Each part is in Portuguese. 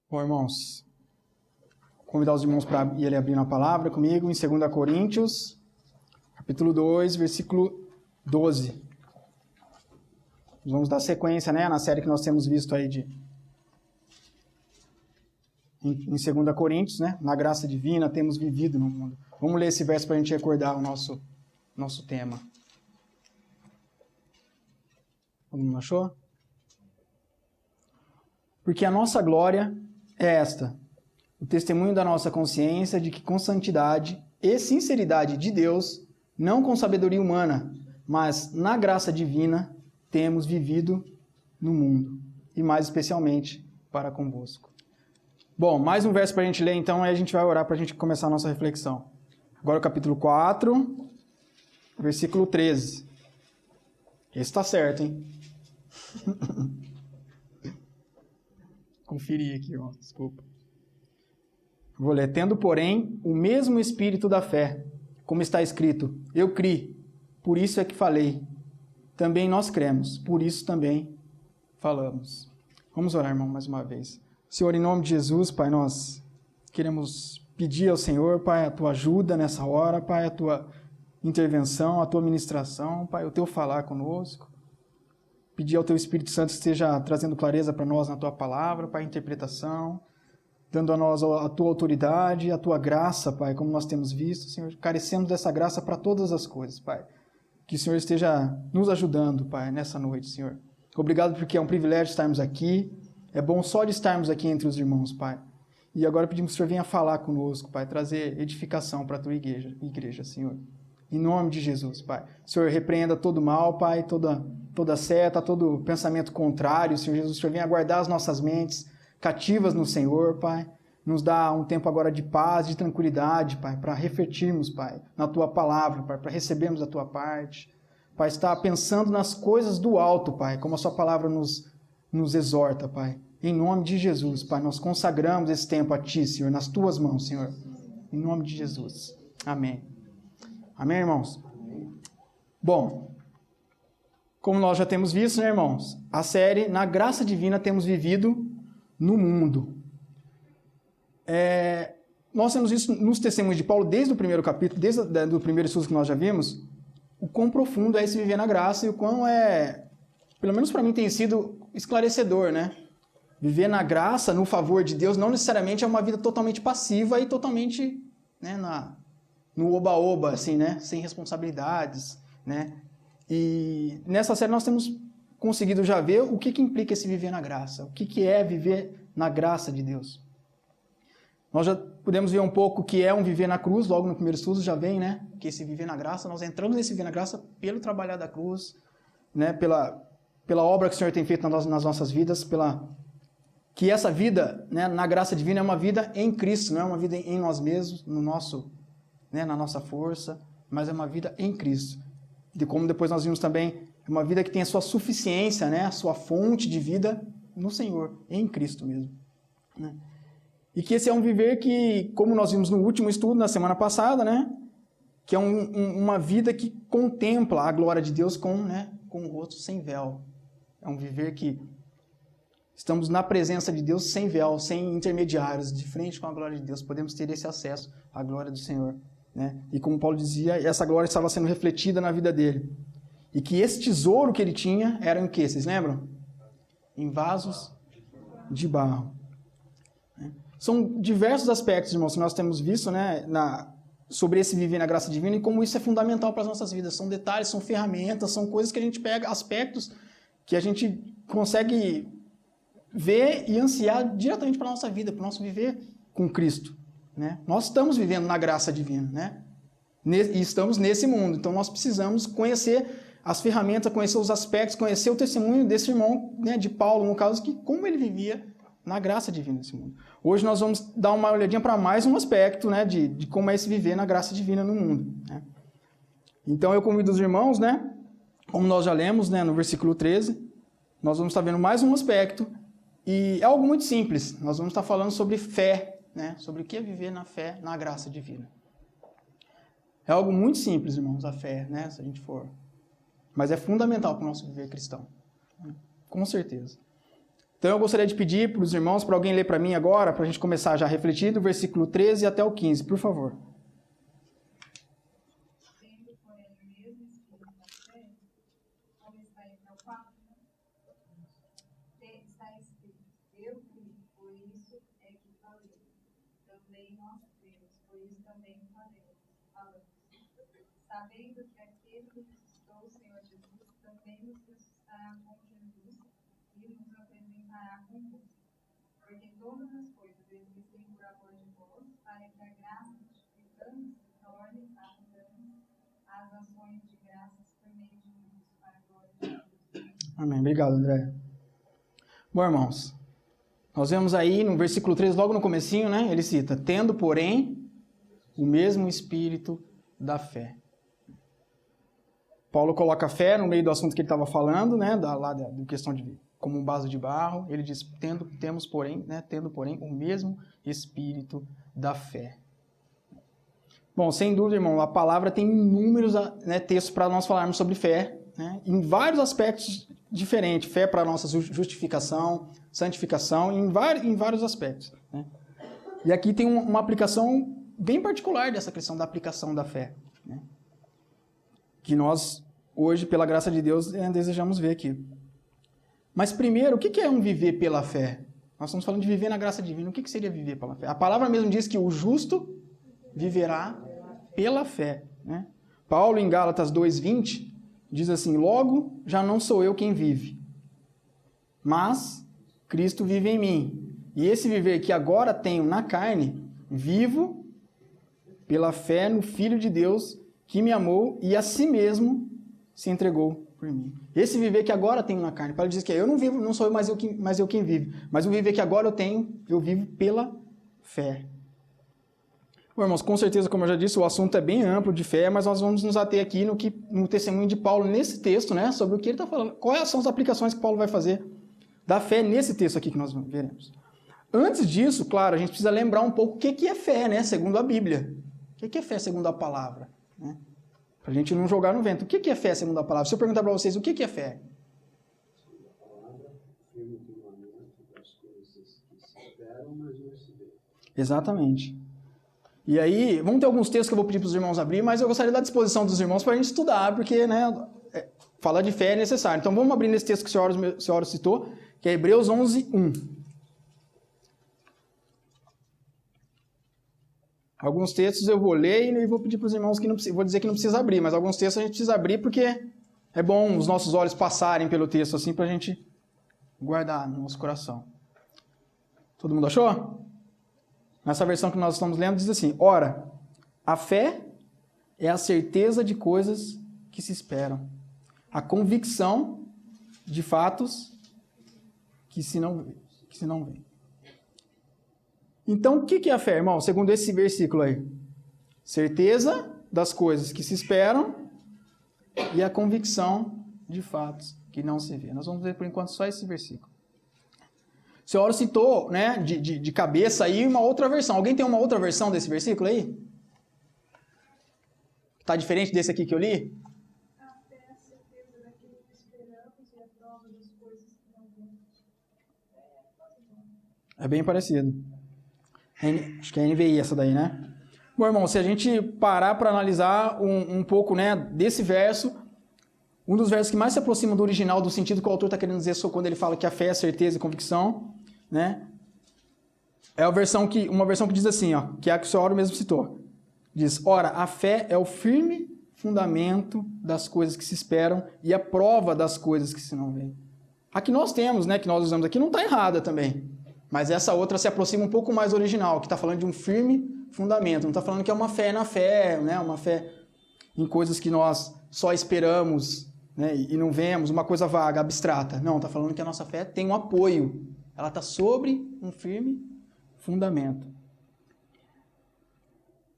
Bom, irmãos, convidar os irmãos para irem abrindo a palavra comigo em 2 Coríntios, capítulo 2, versículo 12. Vamos dar sequência, na série que nós temos visto aí em 2 Coríntios, na graça divina, temos vivido no mundo. Vamos ler esse verso para a gente recordar o nosso tema. Todo mundo achou? Porque a nossa glória é esta, o testemunho da nossa consciência de que com santidade e sinceridade de Deus, não com sabedoria humana, mas na graça divina, temos vivido no mundo, e mais especialmente para convosco. Bom, mais um verso para a gente ler, então, aí a gente vai orar para a gente começar a nossa reflexão. Agora o capítulo 4, versículo 13. Esse está certo, hein? Conferir aqui, ó, desculpa. Vou ler. Tendo, porém, o mesmo espírito da fé, como está escrito, eu criei, por isso é que falei. Também nós cremos, por isso também falamos. Vamos orar, irmão, mais uma vez. Senhor, em nome de Jesus, Pai, nós queremos pedir ao Senhor, Pai, a Tua ajuda nessa hora, Pai, a Tua intervenção, a Tua ministração, Pai, o Teu falar conosco. Pedir ao Teu Espírito Santo que esteja trazendo clareza para nós na Tua palavra, Pai, interpretação, dando a nós a Tua autoridade, a Tua graça, Pai, como nós temos visto, Senhor, carecemos dessa graça para todas as coisas, Pai. Que o Senhor esteja nos ajudando, Pai, nessa noite, Senhor. Obrigado porque é um privilégio estarmos aqui, é bom só de estarmos aqui entre os irmãos, Pai. E agora pedimos que o Senhor venha falar conosco, Pai, trazer edificação para a Tua igreja, Senhor. Em nome de Jesus, Pai. O Senhor repreenda todo mal, Pai, toda seta, todo pensamento contrário, Senhor Jesus. O Senhor venha guardar as nossas mentes cativas no Senhor, Pai. Nos dá um tempo agora de paz, de tranquilidade, Pai, para refletirmos, Pai, na Tua palavra, Pai, para recebermos a Tua parte. Pai, estar pensando nas coisas do alto, Pai, como a Sua palavra nos exorta, Pai. Em nome de Jesus, Pai, nós consagramos esse tempo a Ti, Senhor, nas Tuas mãos, Senhor. Em nome de Jesus. Amém. Amém, irmãos? Bom, como nós já temos visto, irmãos, a série Na Graça Divina Temos Vivido no Mundo. Nós temos visto nos testemunhos de Paulo, desde o primeiro capítulo, desde o primeiro estudo que nós já vimos, o quão profundo é esse viver na graça e o quão pelo menos para mim, tem sido esclarecedor, Viver na graça, no favor de Deus, não necessariamente é uma vida totalmente passiva e totalmente, no oba-oba, assim, sem responsabilidades, E nessa série nós temos conseguido já ver o que implica esse viver na graça, o que é viver na graça de Deus. Nós já podemos ver um pouco o que é um viver na cruz, logo no primeiro estudo já vem, que esse viver na graça, nós entramos nesse viver na graça pelo trabalhar da cruz, pela obra que o Senhor tem feito nas nossas vidas, que essa vida, na graça divina, é uma vida em Cristo, não é uma vida em nós mesmos, na nossa força, mas é uma vida em Cristo. E como depois nós vimos também, é uma vida que tem a sua suficiência, a sua fonte de vida no Senhor, em Cristo mesmo. E que esse é um viver que, como nós vimos no último estudo, na semana passada, que é uma vida que contempla a glória de Deus com o rosto sem véu. É um viver que estamos na presença de Deus sem véu, sem intermediários, de frente com a glória de Deus. Podemos ter esse acesso à glória do Senhor. E como Paulo dizia, essa glória estava sendo refletida na vida dele. E que esse tesouro que ele tinha era em quê? Vocês lembram? Em vasos de barro. São diversos aspectos, irmãos, que nós temos visto sobre esse viver na graça divina e como isso é fundamental para as nossas vidas. São detalhes, são ferramentas, são coisas que a gente pega, aspectos que a gente consegue ver e ansiar diretamente para a nossa vida, para o nosso viver com Cristo. Nós estamos vivendo na graça divina, e estamos nesse mundo, então nós precisamos conhecer as ferramentas, conhecer os aspectos, conhecer o testemunho desse irmão, de Paulo, no caso, que como ele vivia na graça divina desse mundo. Hoje nós vamos dar uma olhadinha para mais um aspecto, de como é esse viver na graça divina no mundo. Então eu convido os irmãos, como nós já lemos, no versículo 13, nós vamos estar vendo mais um aspecto, e é algo muito simples. Nós vamos estar falando sobre fé, sobre o que é viver na fé, na graça divina. É algo muito simples, irmãos, a fé, se a gente for. Mas é fundamental para o nosso viver cristão. Com certeza. Então eu gostaria de pedir para os irmãos, para alguém ler para mim agora, para a gente começar já a refletir, do versículo 13 até o 15, por favor. Sabendo que aquele que ressuscitou o Senhor Jesus também nos ressuscitará com Jesus e nos apresentará convosco. Porque todas as coisas existem por amor de vós, para que a graça multiplicando se torne abundante as ações de graças por meio de Jesus, para a glória de Deus. Amém. Obrigado, André. Bom, irmãos, nós vemos aí no versículo 3, logo no comecinho, né? Ele cita, tendo, porém, o mesmo espírito da fé. Paulo coloca a fé no meio do assunto que ele estava falando, né, da questão de como um vaso de barro. Ele diz, tendo, porém, o mesmo espírito da fé. Bom, sem dúvida, irmão, a palavra tem inúmeros, né, textos para nós falarmos sobre fé, né, em vários aspectos diferentes. Fé para a nossa justificação, santificação, em vários aspectos. Né. E aqui tem uma aplicação bem particular dessa questão da aplicação da fé, né, que nós, hoje, pela graça de Deus, desejamos ver aqui. Mas primeiro, o que é um viver pela fé? Nós estamos falando de viver na graça divina. O que seria viver pela fé? A palavra mesmo diz que o justo viverá pela fé. Né? Paulo, em Gálatas 2:20, diz assim, logo, já não sou eu quem vive, mas Cristo vive em mim. E esse viver que agora tenho na carne, vivo pela fé no Filho de Deus, que me amou e a si mesmo se entregou por mim. Esse viver que agora tenho na carne. Paulo diz que eu não vivo, não sou mais eu quem vive, mas o viver que agora eu vivo pela fé. Bom, irmãos, com certeza, como eu já disse, o assunto é bem amplo de fé, mas nós vamos nos ater aqui no testemunho de Paulo nesse texto, né, sobre o que ele está falando. Quais são as aplicações que Paulo vai fazer da fé nesse texto aqui que nós veremos. Antes disso, claro, a gente precisa lembrar um pouco o que é fé, né, segundo a Bíblia. O que é fé segundo a palavra? Né? Para a gente não jogar no vento. O que é fé segundo a palavra? Se eu perguntar para vocês, o que é fé? Exatamente. E aí, vamos ter alguns textos que eu vou pedir para os irmãos abrir, mas eu gostaria de dar à disposição dos irmãos para a gente estudar, porque, né, falar de fé é necessário. Então vamos abrir nesse texto que o senhor citou, que é Hebreus 11:1. Alguns textos eu vou ler e vou pedir para os irmãos que não vou dizer que não precisa abrir, mas alguns textos a gente precisa abrir porque é bom os nossos olhos passarem pelo texto assim para a gente guardar no nosso coração. Todo mundo achou? Nessa versão que nós estamos lendo diz assim, ora, a fé é a certeza de coisas que se esperam, a convicção de fatos que se não vêem. Então, o que é a fé, irmão? Segundo esse versículo aí. Certeza das coisas que se esperam e a convicção de fatos que não se vê. Nós vamos ver, por enquanto, só esse versículo. O senhor citou, né, de cabeça aí uma outra versão. Alguém tem uma outra versão desse versículo aí? Está diferente desse aqui que eu li? A fé é a certeza daquilo que esperamos e a prova das coisas que não vemos. É bem parecido. Acho que é a NVI essa daí, né? Bom, irmão, se a gente parar para analisar um pouco, né, desse verso, um dos versos que mais se aproxima do original, do sentido que o autor está querendo dizer quando ele fala que a fé é certeza e convicção, né? É uma versão que diz assim, ó, que é a que o senhor mesmo citou. Diz, ora, a fé é o firme fundamento das coisas que se esperam e a prova das coisas que se não veem. A que nós temos, né, que nós usamos aqui, não está errada também. Mas essa outra se aproxima um pouco mais do original, que está falando de um firme fundamento. Não está falando que é uma fé na fé, né? Uma fé em coisas que nós só esperamos, né, e não vemos, uma coisa vaga, abstrata. Não, está falando que a nossa fé tem um apoio. Ela está sobre um firme fundamento.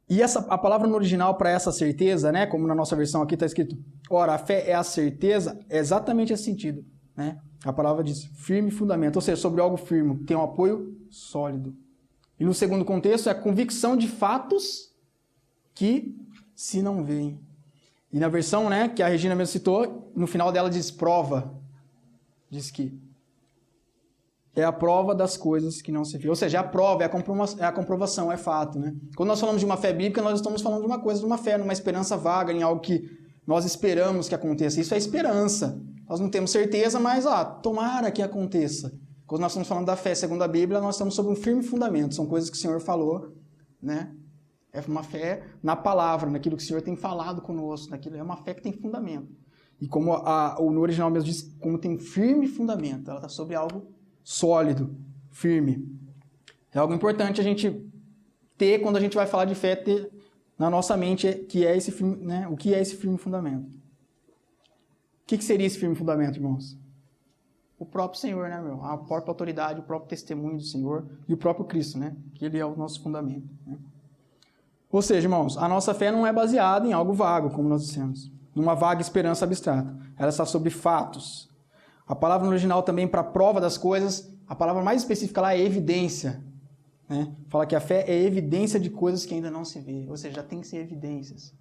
E a palavra no original para essa certeza, né, como na nossa versão aqui está escrito, ora, a fé é a certeza, é exatamente esse sentido, né? A palavra diz firme fundamento, ou seja, sobre algo firme, tem um apoio sólido. E no segundo contexto é a convicção de fatos que se não veem. E na versão, né, que a Regina mesmo citou, no final dela diz prova. Diz que é a prova das coisas que não se vê. Ou seja, a prova, é a comprovação, é fato, né? Quando nós falamos de uma fé bíblica, nós estamos falando de uma coisa, de uma fé, numa esperança vaga, em algo que nós esperamos que aconteça. Isso é esperança. Nós não temos certeza, mas tomara que aconteça. Quando nós estamos falando da fé segundo a Bíblia, nós estamos sobre um firme fundamento. São coisas que o Senhor falou, né? É uma fé na palavra, naquilo que o Senhor tem falado conosco. É uma fé que tem fundamento. E como no original mesmo diz, como tem firme fundamento. Ela está sobre algo sólido, firme. É algo importante a gente ter, quando a gente vai falar de fé, ter na nossa mente que é esse firme, né? O que é esse firme fundamento. O que seria esse firme fundamento, irmãos? O próprio Senhor, né, meu? A própria autoridade, o próprio testemunho do Senhor e o próprio Cristo, né? Que Ele é o nosso fundamento, né? Ou seja, irmãos, a nossa fé não é baseada em algo vago, como nós dissemos, numa vaga esperança abstrata. Ela está sobre fatos. A palavra no original também para prova das coisas, a palavra mais específica lá é evidência, né? Fala que a fé é evidência de coisas que ainda não se vê, ou seja, já tem que ser evidências.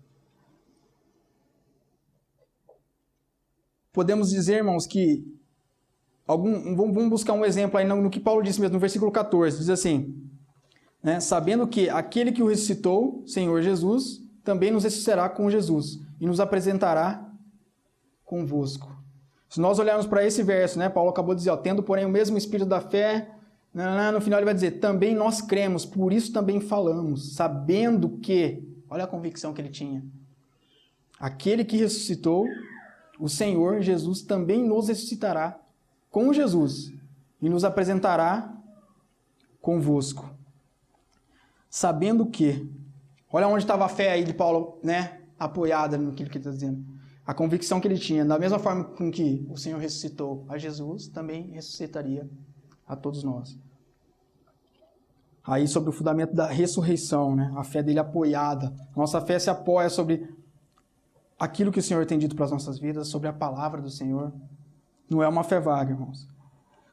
Podemos dizer, irmãos, que vamos buscar um exemplo aí no que Paulo disse mesmo, no versículo 14, diz assim, né? Sabendo que aquele que o ressuscitou, Senhor Jesus, também nos ressuscitará com Jesus e nos apresentará convosco. Se nós olharmos para esse verso, né, Paulo acabou de dizer, tendo porém o mesmo espírito da fé, no final ele vai dizer, também nós cremos, por isso também falamos, sabendo que, olha a convicção que ele tinha, aquele que ressuscitou, o Senhor Jesus, também nos ressuscitará com Jesus e nos apresentará convosco. Sabendo que, olha onde estava a fé aí de Paulo, né, apoiada naquilo que ele está dizendo. A convicção que ele tinha, da mesma forma com que o Senhor ressuscitou a Jesus, também ressuscitaria a todos nós. Aí sobre o fundamento da ressurreição, né, a fé dele apoiada. Nossa fé se apoia sobre aquilo que o Senhor tem dito para as nossas vidas, sobre a palavra do Senhor. Não é uma fé vaga, irmãos.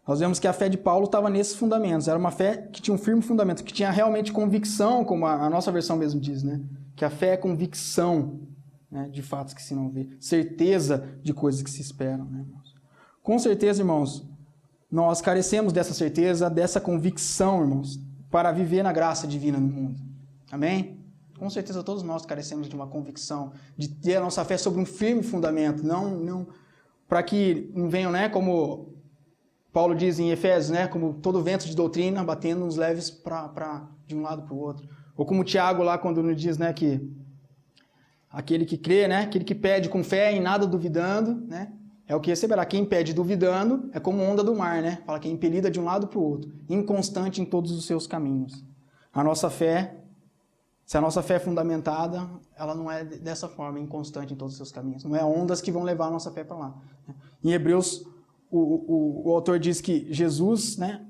Nós vemos que a fé de Paulo estava nesses fundamentos. Era uma fé que tinha um firme fundamento, que tinha realmente convicção, como a nossa versão mesmo diz, né? Que a fé é convicção, né, de fatos que se não vê. Certeza de coisas que se esperam, né, irmãos? Com certeza, irmãos, nós carecemos dessa certeza, dessa convicção, irmãos, para viver na graça divina no mundo. Amém? Com certeza todos nós carecemos de uma convicção, de ter a nossa fé sobre um firme fundamento, não para que não venham, né, como Paulo diz em Efésios, né, como todo vento de doutrina batendo nos leves de um lado para o outro. Ou como Tiago lá quando nos diz, né, que aquele que crê, né, aquele que pede com fé em nada duvidando, né, é o que receberá. Quem pede duvidando é como onda do mar, né, fala que é impelida de um lado para o outro, inconstante em todos os seus caminhos. A nossa fé, se a nossa fé é fundamentada, ela não é dessa forma, inconstante em todos os seus caminhos. Não é ondas que vão levar a nossa fé para lá. Em Hebreus, o autor diz que Jesus, né,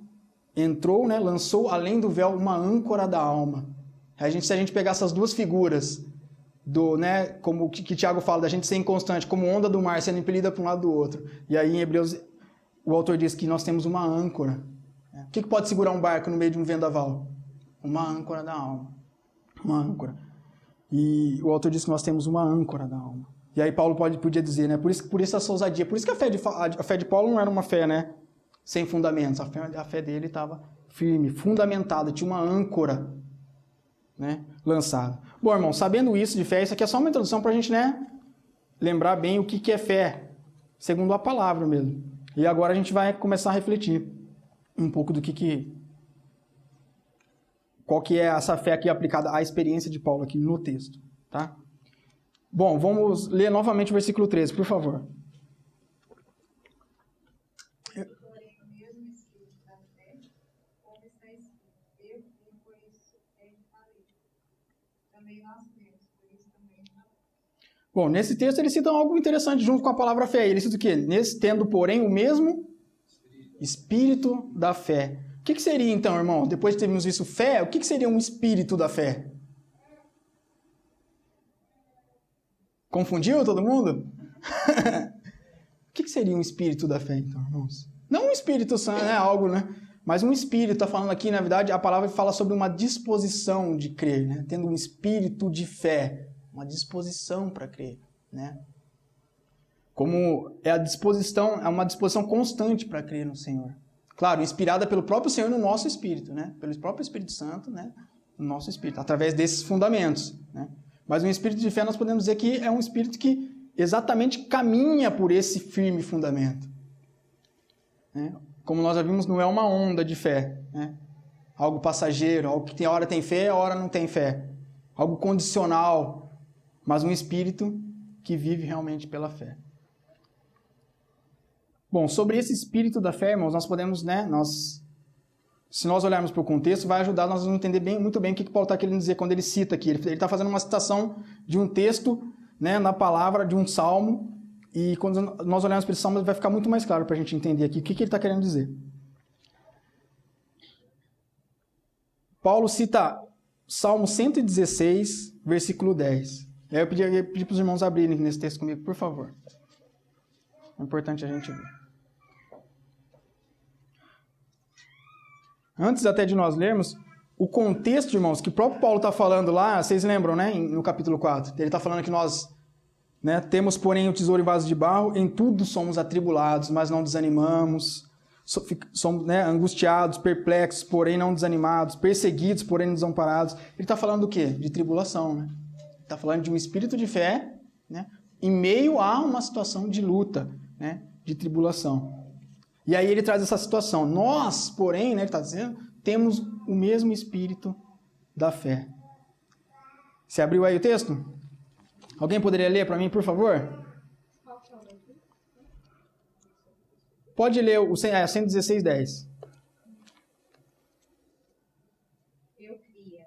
entrou, né, lançou além do véu uma âncora da alma. Se a gente pegar essas duas figuras, né, como que Tiago fala, da gente ser inconstante, como onda do mar sendo impelida para um lado do outro. E aí em Hebreus, o autor diz que nós temos uma âncora. O que pode segurar um barco no meio de um vendaval? Uma âncora da alma. Uma âncora. E o autor diz que nós temos uma âncora da alma. E aí Paulo podia dizer, né? Por isso essa ousadia. Por isso que a fé de Paulo não era uma fé, né, sem fundamentos. A fé dele estava firme, fundamentada, tinha uma âncora, né, lançada. Bom, irmão, sabendo isso de fé, isso aqui é só uma introdução para a gente, né, lembrar bem o que é fé, segundo a palavra mesmo. E agora a gente vai começar a refletir um pouco do qual que é essa fé aqui aplicada à experiência de Paulo aqui no texto, tá? Bom, vamos ler novamente o versículo 13, por favor. Porém, o mesmo espírito da fé, como está escrito, eu fui, por isso é que falei. Também nós cremos, por isso também falamos. Bom, nesse texto ele cita algo interessante junto com a palavra fé. Ele cita o quê? Tendo, porém, o mesmo espírito da fé. O que seria então, irmão? Depois de termos visto fé, o que seria um espírito da fé? Confundiu todo mundo? O que seria um espírito da fé, então, irmãos? Não um espírito santo, né? Algo, né? Mas um espírito, está falando aqui, na verdade, a palavra fala sobre uma disposição de crer, né? Tendo um espírito de fé, uma disposição para crer, né? Como é uma disposição constante para crer no Senhor. Claro, inspirada pelo próprio Senhor no nosso espírito, né? Pelo próprio Espírito Santo, né? No nosso espírito, através desses fundamentos, né? Mas um espírito de fé nós podemos dizer que é um espírito que exatamente caminha por esse firme fundamento, né? Como nós já vimos, não é uma onda de fé, né? Algo passageiro, algo que hora tem fé, hora não tem fé. Algo condicional, mas um espírito que vive realmente pela fé. Bom, sobre esse espírito da fé, irmãos, nós podemos, né, se nós olharmos para o contexto, vai ajudar nós a entender muito bem o que Paulo está querendo dizer quando ele cita aqui. Ele está fazendo uma citação de um texto, né, na palavra de um salmo, e quando nós olharmos para esse salmo, vai ficar muito mais claro para a gente entender aqui o que ele está querendo dizer. Paulo cita Salmo 116, versículo 10. Aí eu pedi para os irmãos abrirem nesse texto comigo, por favor. É importante a gente ver. Antes até de nós lermos, o contexto, irmãos, que o próprio Paulo está falando lá, vocês lembram, né? No capítulo 4. Ele está falando que nós, né, temos, porém, o tesouro em vaso de barro, em tudo somos atribulados, mas não desanimamos. Somos, né, angustiados, perplexos, porém não desanimados, perseguidos, porém não desamparados. Ele está falando do quê? De tribulação, né? Ele está falando de um espírito de fé, né, em meio a uma situação de luta, né, de tribulação. E aí ele traz essa situação. Nós, porém, né, ele está dizendo, temos o mesmo espírito da fé. Você abriu aí o texto? Alguém poderia ler para mim, por favor? Pode ler o 116, 10. Eu cria,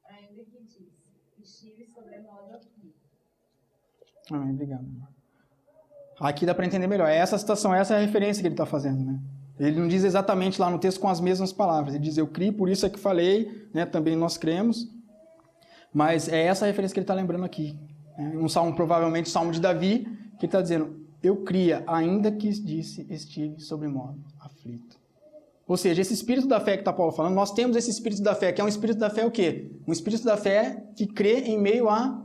ainda que disse, estive sobremodo aqui. Amém, obrigado. Aqui dá para entender melhor. Essa citação, essa é a referência que ele está fazendo, né? Ele não diz exatamente lá no texto com as mesmas palavras. Ele diz, eu criei, por isso é que falei, né? Também nós cremos. Mas é essa a referência que ele está lembrando aqui. Um salmo, provavelmente, salmo de Davi, que ele está dizendo, eu cria, ainda que disse, estive sobremodo aflito. Ou seja, esse espírito da fé que está Paulo falando, nós temos esse espírito da fé, que é um espírito da fé o quê? Um espírito da fé que crê em meio à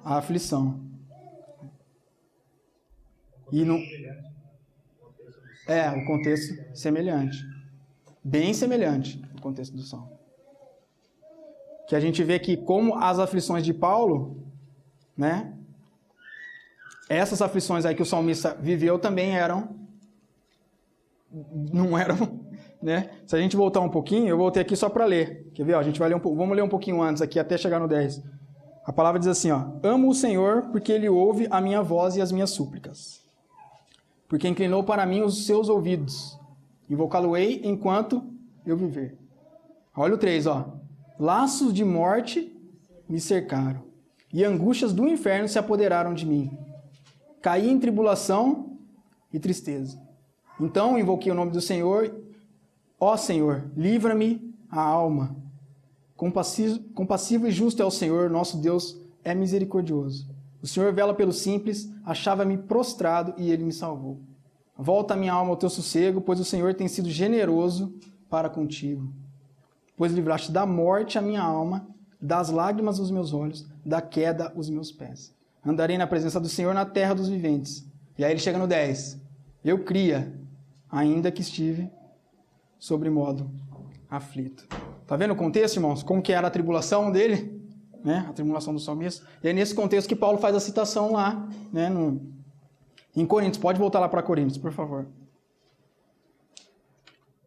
aflição. E não... o contexto semelhante. Bem semelhante ao contexto do Salmo. Que a gente vê que como as aflições de Paulo, né? Essas aflições aí que o salmista viveu também não eram, né? Se a gente voltar um pouquinho, eu voltei aqui só para ler. Quer ver? Ó, a gente vai ler vamos ler um pouquinho antes aqui, até chegar no 10. A palavra diz assim, ó, amo o Senhor porque Ele ouve a minha voz e as minhas súplicas. Porque inclinou para mim os seus ouvidos. Invocá-lo-ei enquanto eu viver. Olha o 3, ó. Laços de morte me cercaram, e angústias do inferno se apoderaram de mim. Caí em tribulação e tristeza. Então invoquei o nome do Senhor. Ó Senhor, livra-me a alma. Compassivo e justo é o Senhor, nosso Deus é misericordioso. O Senhor vela pelo simples, achava-me prostrado e Ele me salvou. Volta a minha alma ao teu sossego, pois o Senhor tem sido generoso para contigo. Pois livraste da morte a minha alma, das lágrimas os meus olhos, da queda os meus pés. Andarei na presença do Senhor na terra dos viventes. E aí ele chega no 10. Eu cria, ainda que estive sobremodo aflito. Tá vendo o contexto, irmãos? Como que era a tribulação dele? Né? A tribulação do salmista. E é nesse contexto que Paulo faz a citação lá, né? Em Coríntios. Pode voltar lá para Coríntios, por favor.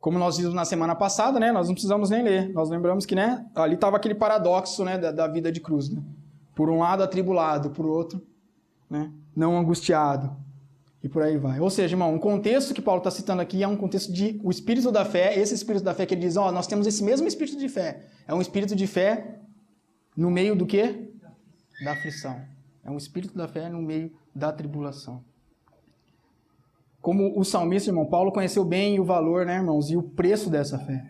Como nós vimos na semana passada, né? Nós não precisamos nem ler. Nós lembramos que, né? Ali estava aquele paradoxo, né? Da vida de cruz, né? Por um lado atribulado, por outro, né? Não angustiado. E por aí vai. Ou seja, irmão, um contexto que Paulo está citando aqui é um contexto de o espírito da fé, esse espírito da fé que ele diz, nós temos esse mesmo espírito de fé. É um espírito de fé no meio do quê? Da aflição. É um espírito da fé no meio da tribulação. Como o salmista, irmão, Paulo conheceu bem o valor, né, irmãos, e o preço dessa fé.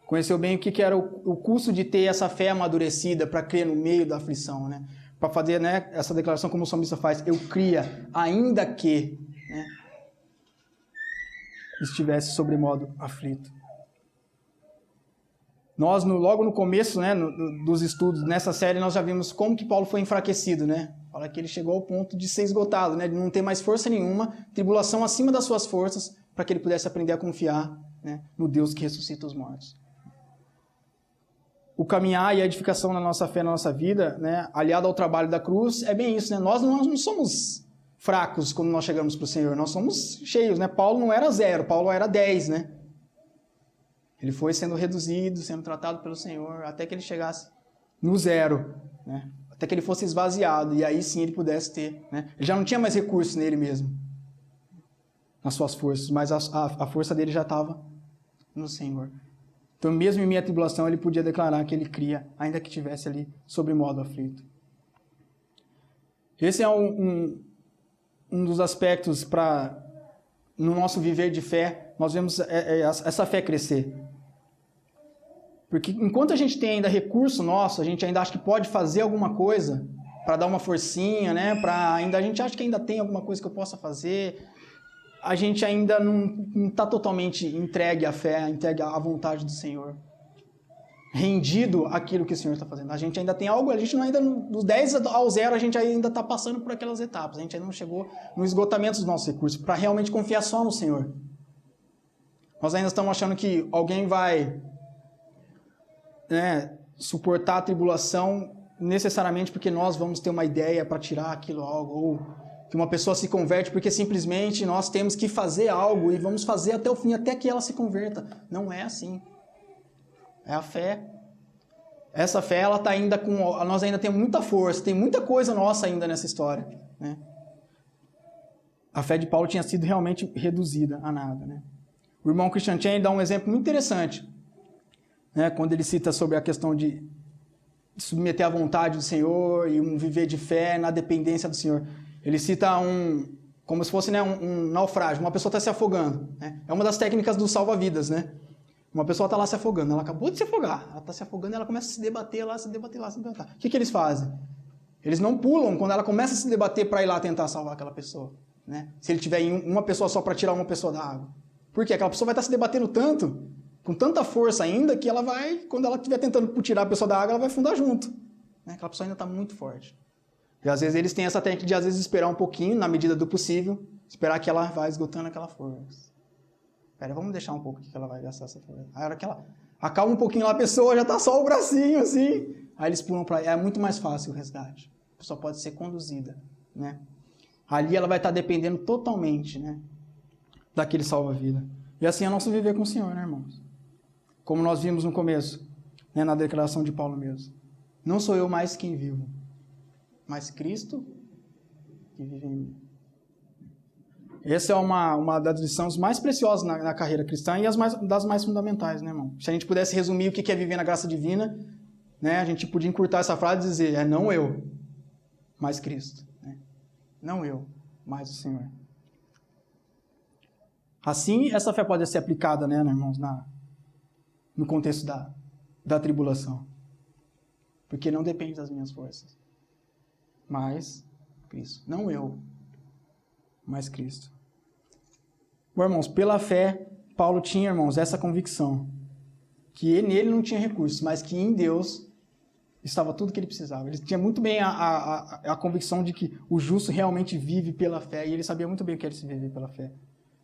Conheceu bem o que era o custo de ter essa fé amadurecida para crer no meio da aflição, né? Para fazer, né, essa declaração como o salmista faz, eu cria, ainda que, né, estivesse sobremodo aflito. Nós, logo no começo, né, dos estudos, nessa série, nós já vimos como que Paulo foi enfraquecido, né? Fala que ele chegou ao ponto de ser esgotado, né, de não ter mais força nenhuma, tribulação acima das suas forças, para que ele pudesse aprender a confiar, né, no Deus que ressuscita os mortos. O caminhar e a edificação na nossa fé, na nossa vida, né, aliado ao trabalho da cruz, é bem isso, né? Nós não somos fracos quando nós chegamos para o Senhor, nós somos cheios, né? Paulo não era 0, Paulo era 10, né? Ele foi sendo reduzido, sendo tratado pelo Senhor, até que ele chegasse no 0, né? Até que ele fosse esvaziado, e aí sim ele pudesse ter, né? Ele já não tinha mais recursos nele mesmo, nas suas forças, mas a força dele já estava no Senhor. Então, mesmo em meio à tribulação, ele podia declarar que ele cria, ainda que estivesse ali sob modo aflito. Esse é um dos aspectos para, no nosso viver de fé, nós vemos essa fé crescer. Porque enquanto a gente tem ainda recurso nosso, a gente ainda acha que pode fazer alguma coisa para dar uma forcinha, né? A gente acha que ainda tem alguma coisa que eu possa fazer. A gente ainda não está totalmente entregue à fé, entregue à vontade do Senhor. Rendido àquilo que o Senhor está fazendo. A gente ainda tem algo, a gente não ainda, dos 10 ao 0, a gente ainda está passando por aquelas etapas. A gente ainda não chegou no esgotamento dos nossos recursos, para realmente confiar só no Senhor. Nós ainda estamos achando que alguém vai, né, suportar a tribulação necessariamente porque nós vamos ter uma ideia para tirar aquilo algo, ou que uma pessoa se converte porque simplesmente nós temos que fazer algo e vamos fazer até o fim, até que ela se converta. Não é assim. É a fé. Essa fé, ela está ainda com... Nós ainda temos muita força, tem muita coisa nossa ainda nessa história, né? A fé de Paulo tinha sido realmente reduzida a nada, né? O irmão Christian Chen dá um exemplo muito interessante, né? Quando ele cita sobre a questão de submeter à vontade do Senhor e um viver de fé na dependência do Senhor. Ele cita como se fosse, né, um naufrágio, uma pessoa está se afogando, né? É uma das técnicas do salva-vidas, né? Uma pessoa está lá se afogando, ela acabou de se afogar, ela está se afogando, ela começa a se debater lá, se debater lá, se debater lá. O que eles fazem? Eles não pulam quando ela começa a se debater para ir lá tentar salvar aquela pessoa, né? Se ele tiver uma pessoa só para tirar uma pessoa da água. Por quê? Aquela pessoa vai estar se debatendo tanto, com tanta força ainda, que ela vai, quando ela estiver tentando tirar a pessoa da água, ela vai afundar junto, né? Aquela pessoa ainda está muito forte. E às vezes eles têm essa técnica de às vezes esperar um pouquinho, na medida do possível, esperar que ela vá esgotando aquela força. Espera, vamos deixar um pouco que ela vai gastar essa força. Aí a hora que ela acalma um pouquinho lá, a pessoa já está só o bracinho assim. Aí eles pulam para... É muito mais fácil o resgate. A pessoa pode ser conduzida, né? Ali ela vai estar dependendo totalmente, né, daquele salva-vida. E assim é nosso viver com o Senhor, né, irmãos? Como nós vimos no começo, né, na declaração de Paulo mesmo. Não sou eu mais quem vivo, mas Cristo que vive em mim. Essa é uma das lições mais preciosas na carreira cristã e das mais fundamentais, né, irmão? Se a gente pudesse resumir o que é viver na graça divina, né, a gente podia encurtar essa frase e dizer, não eu, mas Cristo. Né? Não eu, mas o Senhor. Assim, essa fé pode ser aplicada, né, irmãos, no contexto da tribulação. Porque não depende das minhas forças. Mas Cristo. Não eu, mas Cristo. Bom, irmãos, pela fé, Paulo tinha, irmãos, essa convicção. Que nele não tinha recursos, mas que em Deus estava tudo que ele precisava. Ele tinha muito bem a convicção de que o justo realmente vive pela fé. E ele sabia muito bem o que era se viver pela fé.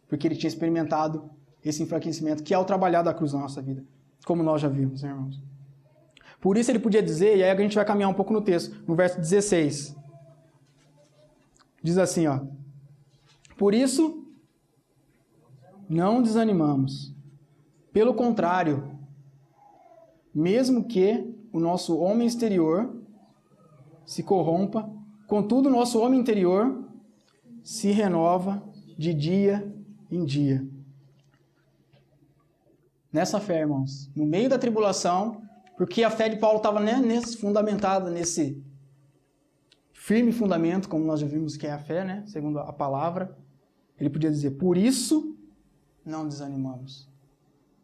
Porque ele tinha experimentado esse enfraquecimento, que é o trabalhar da cruz na nossa vida. Como nós já vimos, né, irmãos? Por isso ele podia dizer, e aí a gente vai caminhar um pouco no texto, no verso 16. Diz assim, ó. Por isso, não desanimamos. Pelo contrário, mesmo que o nosso homem exterior se corrompa, contudo o nosso homem interior se renova de dia em dia. Nessa fé, irmãos, no meio da tribulação, porque a fé de Paulo estava, né, fundamentada nesse firme fundamento, como nós já vimos que é a fé, né, segundo a palavra, ele podia dizer, por isso não desanimamos.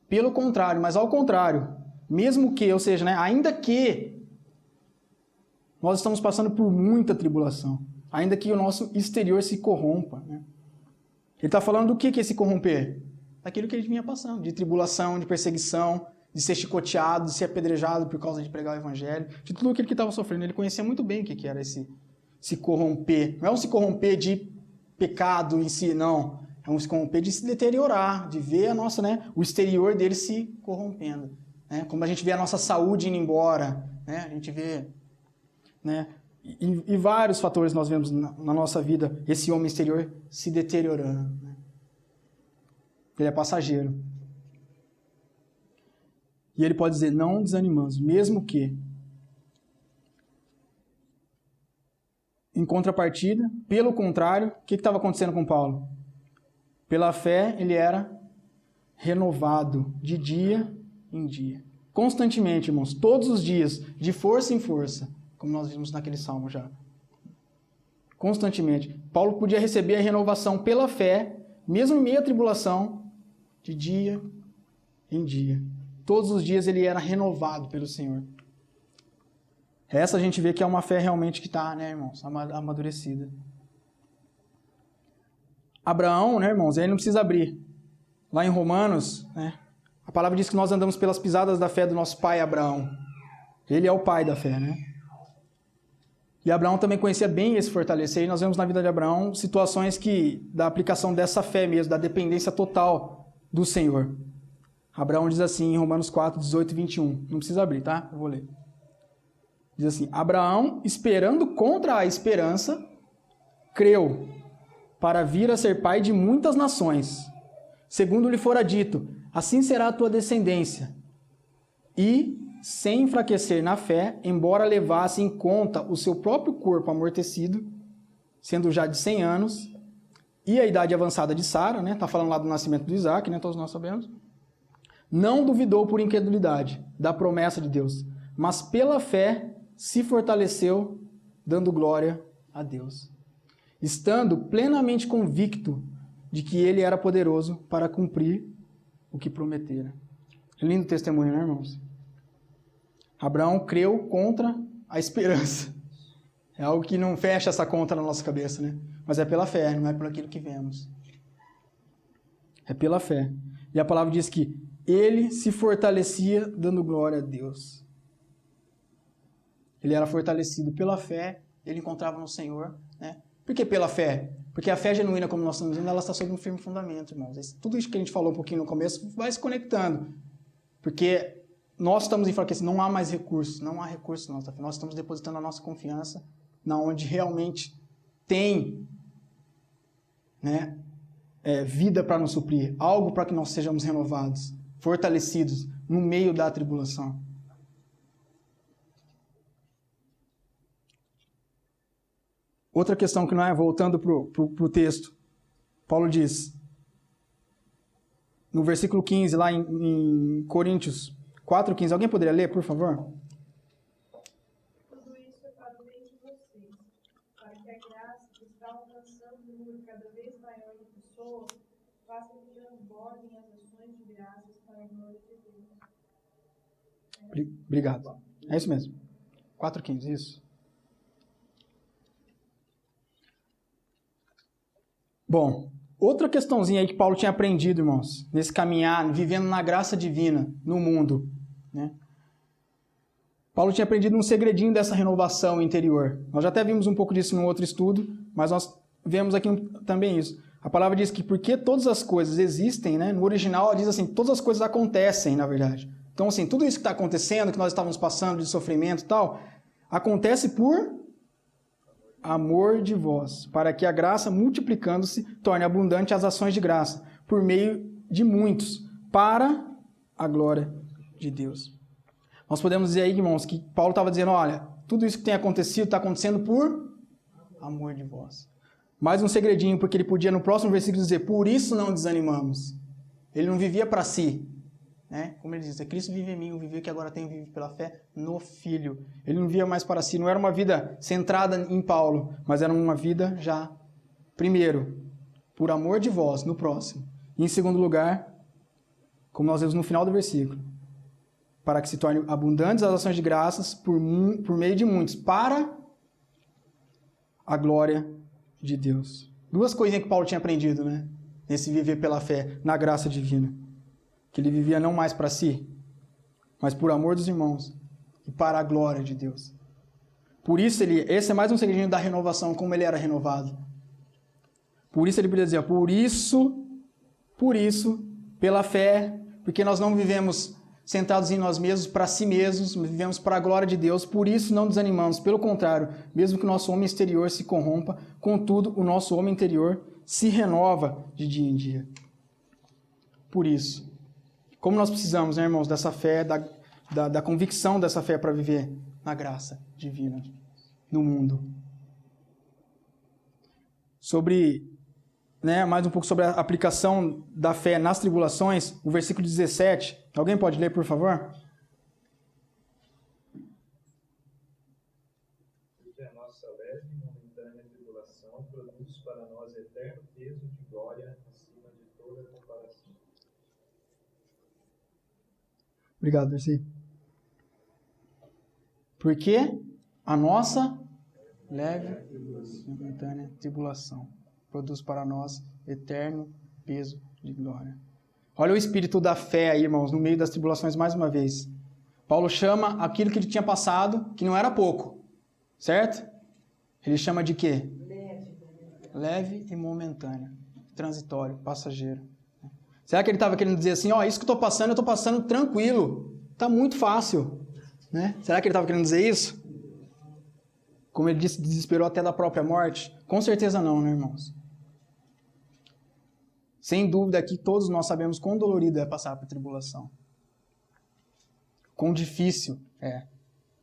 Pelo contrário, mas ao contrário, mesmo que, ou seja, né, ainda que nós estamos passando por muita tribulação, ainda que o nosso exterior se corrompa, né? Ele está falando do que é se corromper? Daquilo que ele vinha passando, de tribulação, de perseguição, de ser chicoteado, de ser apedrejado por causa de pregar o evangelho, de tudo aquilo que ele estava sofrendo. Ele conhecia muito bem o que era esse se corromper. Não é um se corromper de pecado em si, não. É um se corromper de se deteriorar, de ver a nossa, né, o exterior dele se corrompendo. Né? Como a gente vê a nossa saúde indo embora, né? A gente vê, né, e vários fatores nós vemos na nossa vida, esse homem exterior se deteriorando. Né? Ele é passageiro. E ele pode dizer, não desanimamos, mesmo que. Em contrapartida, pelo contrário, o que estava acontecendo com Paulo? Pela fé, ele era renovado de dia em dia. Constantemente, irmãos, todos os dias, de força em força, como nós vimos naquele salmo já. Constantemente. Paulo podia receber a renovação pela fé, mesmo em meio à tribulação, de dia em dia. Todos os dias ele era renovado pelo Senhor. Essa a gente vê que é uma fé realmente que está, né, irmãos, amadurecida. Abraão, né, irmãos, ele não precisa abrir. Lá em Romanos, né, a palavra diz que nós andamos pelas pisadas da fé do nosso pai Abraão. Ele é o pai da fé, né? E Abraão também conhecia bem esse fortalecer. E nós vemos na vida de Abraão situações da aplicação dessa fé mesmo, da dependência total do Senhor. Abraão diz assim em Romanos 4, 18 e 21. Não precisa abrir, tá? Eu vou ler. Diz assim, Abraão, esperando contra a esperança, creu para vir a ser pai de muitas nações. Segundo lhe fora dito, assim será a tua descendência. E, sem enfraquecer na fé, embora levasse em conta o seu próprio corpo amortecido, sendo já de 100 anos, e a idade avançada de Sara, né? Está falando lá do nascimento de Isaac, né? Todos nós sabemos. Não duvidou por incredulidade da promessa de Deus, mas pela fé se fortaleceu, dando glória a Deus, estando plenamente convicto de que ele era poderoso para cumprir o que prometera. Lindo testemunho, né, irmãos? Abraão creu contra a esperança. É algo que não fecha essa conta na nossa cabeça, né? Mas é pela fé, não é por aquilo que vemos. É pela fé. E a palavra diz que ele se fortalecia dando glória a Deus. Ele era fortalecido pela fé, ele encontrava no Senhor, né? Por que pela fé? Porque a fé genuína, como nós estamos dizendo, ela está sob um firme fundamento, irmãos. Tudo isso que a gente falou um pouquinho no começo vai se conectando. Porque nós estamos enfraquecidos, não há mais recursos, não há recursos na nossa fé. Nós estamos depositando a nossa confiança na onde realmente tem, né, vida para nos suprir, algo para que nós sejamos renovados, fortalecidos no meio da tribulação. Outra questão que não é, voltando para o texto, Paulo diz, no versículo 15, lá em Coríntios 4:15, alguém poderia ler, por favor? Tudo isso é para o bem de vocês, para que a graça que está alcançando um número cada vez maior de pessoas faça que transbordem as ações de graças para a glória de Deus. Obrigado. É isso mesmo. 4:15, isso. Bom, outra questãozinha aí que Paulo tinha aprendido, irmãos, nesse caminhar, vivendo na graça divina no mundo, né? Paulo tinha aprendido um segredinho dessa renovação interior. Nós já até vimos um pouco disso num outro estudo, mas nós vemos aqui também isso. A palavra diz que porque todas as coisas existem, né? No original ela diz assim, todas as coisas acontecem, na verdade. Então, assim, tudo isso que está acontecendo, que nós estávamos passando de sofrimento e tal, acontece por amor de vós, para que a graça, multiplicando-se, torne abundante as ações de graça, por meio de muitos, para a glória de Deus. Nós podemos dizer aí, irmãos, que Paulo estava dizendo, olha, tudo isso que tem acontecido, está acontecendo por amor de vós. Mais um segredinho, porque ele podia no próximo versículo dizer, por isso não desanimamos. Ele não vivia para si, né? Como ele diz, Cristo vive em mim, o viver que agora tenho vive pela fé no Filho. Ele não vivia mais para si, não era uma vida centrada em Paulo, mas era uma vida já, primeiro, por amor de vós, no próximo. E em segundo lugar, como nós vemos no final do versículo, para que se tornem abundantes as ações de graças por meio de muitos, para a glória de Deus. Duas coisinhas que Paulo tinha aprendido, né? Nesse viver pela fé, na graça divina. Que ele vivia não mais para si, mas por amor dos irmãos e para a glória de Deus. Por isso, esse é mais um segredinho da renovação, como ele era renovado. Por isso ele podia dizer, por isso, pela fé, porque nós não vivemos sentados em nós mesmos, para si mesmos, vivemos para a glória de Deus, por isso não desanimamos. Pelo contrário, mesmo que o nosso homem exterior se corrompa, contudo, o nosso homem interior se renova de dia em dia. Por isso, como nós precisamos, né, irmãos, dessa fé, da convicção dessa fé para viver na graça divina no mundo. Mais um pouco sobre a aplicação da fé nas tribulações, o versículo 17. Alguém pode ler, por favor? Porque a nossa leve e momentânea tribulação produz para nós eterno peso de glória acima de toda comparação. Obrigado, Darcy. Porque a nossa leve e momentânea tribulação produz para nós eterno peso de glória. Olha o espírito da fé aí, irmãos, no meio das tribulações mais uma vez. Paulo chama aquilo que ele tinha passado, que não era pouco, certo? Ele chama de quê? Leve e momentânea, transitório, passageiro. Será que ele estava querendo dizer assim, isso que eu estou passando tranquilo, está muito fácil, né? Será que ele estava querendo dizer isso? Como ele disse, desesperou até da própria morte? Com certeza não, né, irmãos? Sem dúvida aqui todos nós sabemos quão dolorido é passar por tribulação. Quão difícil é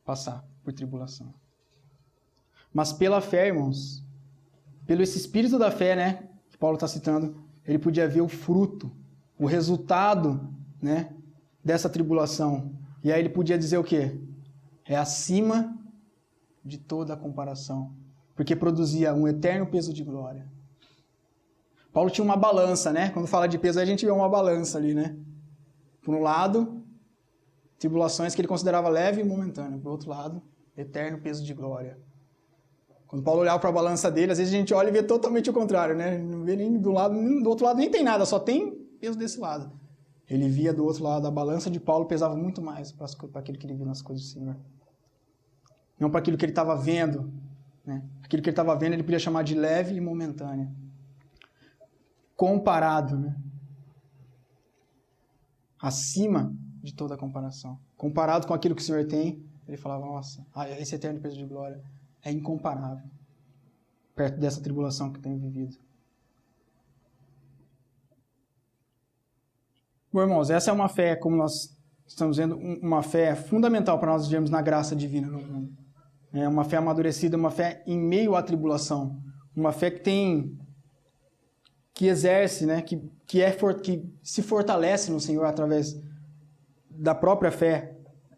passar por tribulação. Mas pela fé, irmãos, pelo esse espírito da fé, né, que Paulo está citando, ele podia ver o fruto, o resultado, né, dessa tribulação. E aí ele podia dizer o quê? É acima de toda a comparação, porque produzia um eterno peso de glória. Paulo tinha uma balança, né? Quando fala de peso, a gente vê uma balança ali, né? Por um lado, tribulações que ele considerava leve e momentânea. Por outro lado, eterno peso de glória. Quando Paulo olhava para a balança dele, às vezes a gente olha e vê totalmente o contrário, né? Não vê nem do lado, nem do outro lado nem tem nada, só tem peso desse lado. Ele via do outro lado, a balança de Paulo pesava muito mais para aquilo que ele via nas coisas do Senhor. Não para aquilo que ele estava vendo, né? Aquilo que ele estava vendo ele podia chamar de leve e momentânea. Comparado, né? Acima de toda a comparação. Comparado com aquilo que o Senhor tem, ele falava, nossa, esse eterno peso de glória é incomparável perto dessa tribulação que eu tenho vivido. Bom, irmãos, essa é uma fé, como nós estamos vendo, uma fé fundamental para nós vivermos na graça divina no mundo. É uma fé amadurecida, uma fé em meio à tribulação. Uma fé que exerce, né, que se fortalece no Senhor através da própria fé,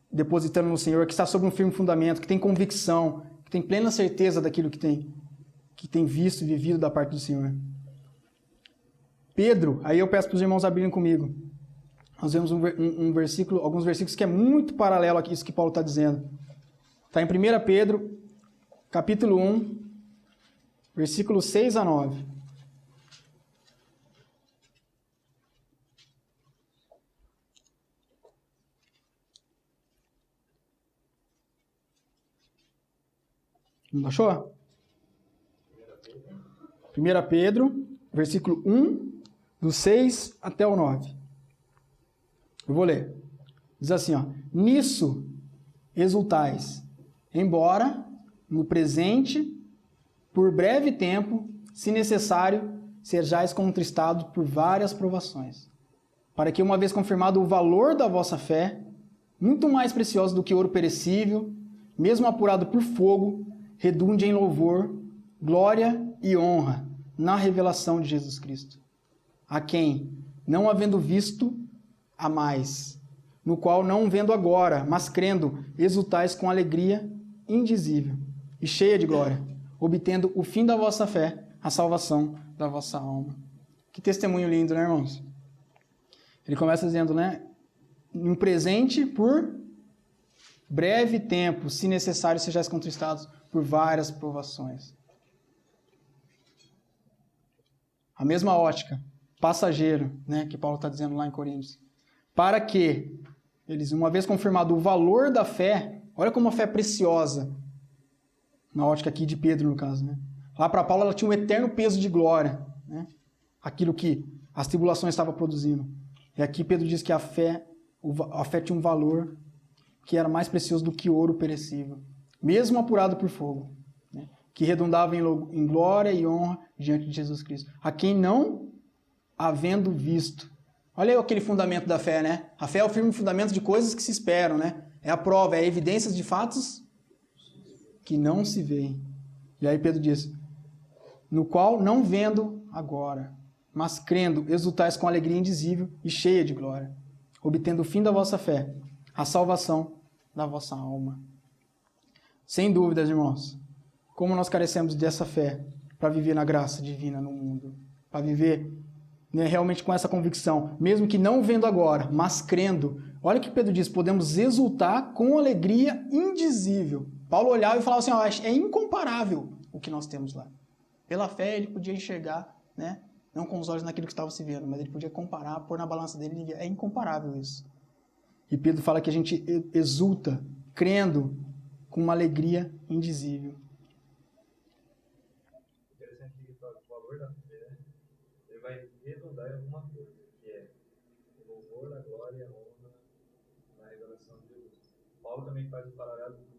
depositando no Senhor, que está sob um firme fundamento, que tem convicção, que tem plena certeza daquilo que tem visto e vivido da parte do Senhor. Pedro, aí eu peço para os irmãos abrirem comigo. Nós vemos alguns versículos que é muito paralelo a isso que Paulo está dizendo. Está em 1 Pedro, capítulo 1, versículos 6 a 9. Não achou? 1 Pedro, versículo 1, do 6 até o 9. Eu vou ler. Diz assim, nisso exultais, embora no presente, por breve tempo, se necessário, sejais contristados por várias provações, para que, uma vez confirmado o valor da vossa fé, muito mais precioso do que ouro perecível, mesmo apurado por fogo, redunde em louvor, glória e honra na revelação de Jesus Cristo, a quem, não havendo visto, amais, no qual não vendo agora, mas crendo, exultais com alegria indizível e cheia de glória, obtendo o fim da vossa fé, a salvação da vossa alma. Que testemunho lindo, né, irmãos? Ele começa dizendo, né, em presente por breve tempo, se necessário, sejais contristados por várias provações. A mesma ótica, passageiro, né, que Paulo está dizendo lá em Coríntios. Para que eles, uma vez confirmado o valor da fé, olha como a fé é preciosa, na ótica aqui de Pedro, no caso, né? Lá para Paulo ela tinha um eterno peso de glória, né? Aquilo que as tribulações estavam produzindo. E aqui Pedro diz que a fé tinha um valor que era mais precioso do que ouro perecível, mesmo apurado por fogo, né? Que redundava em glória e honra diante de Jesus Cristo. A quem não havendo visto. Olha aí aquele fundamento da fé, né? A fé é o firme fundamento de coisas que se esperam, né? É a prova, é a evidência de fatos que não se veem. E aí Pedro diz, no qual não vendo agora, mas crendo, exultais com alegria indizível e cheia de glória, obtendo o fim da vossa fé, a salvação da vossa alma. Sem dúvidas, irmãos, como nós carecemos dessa fé para viver na graça divina no mundo, para viver, né, realmente com essa convicção, mesmo que não vendo agora, mas crendo. Olha o que Pedro diz, podemos exultar com alegria indizível. Paulo olhava e falava assim, ó, é incomparável o que nós temos lá. Pela fé ele podia enxergar, né, não com os olhos naquilo que estava se vendo, mas ele podia comparar, pôr na balança dele, é incomparável isso. E Pedro fala que a gente exulta, crendo, com uma alegria indizível. Interessante que o valor da fé, ele vai redundar em alguma coisa, que é o louvor, a glória e a honra na revelação de Jesus. Paulo também faz o paralelo que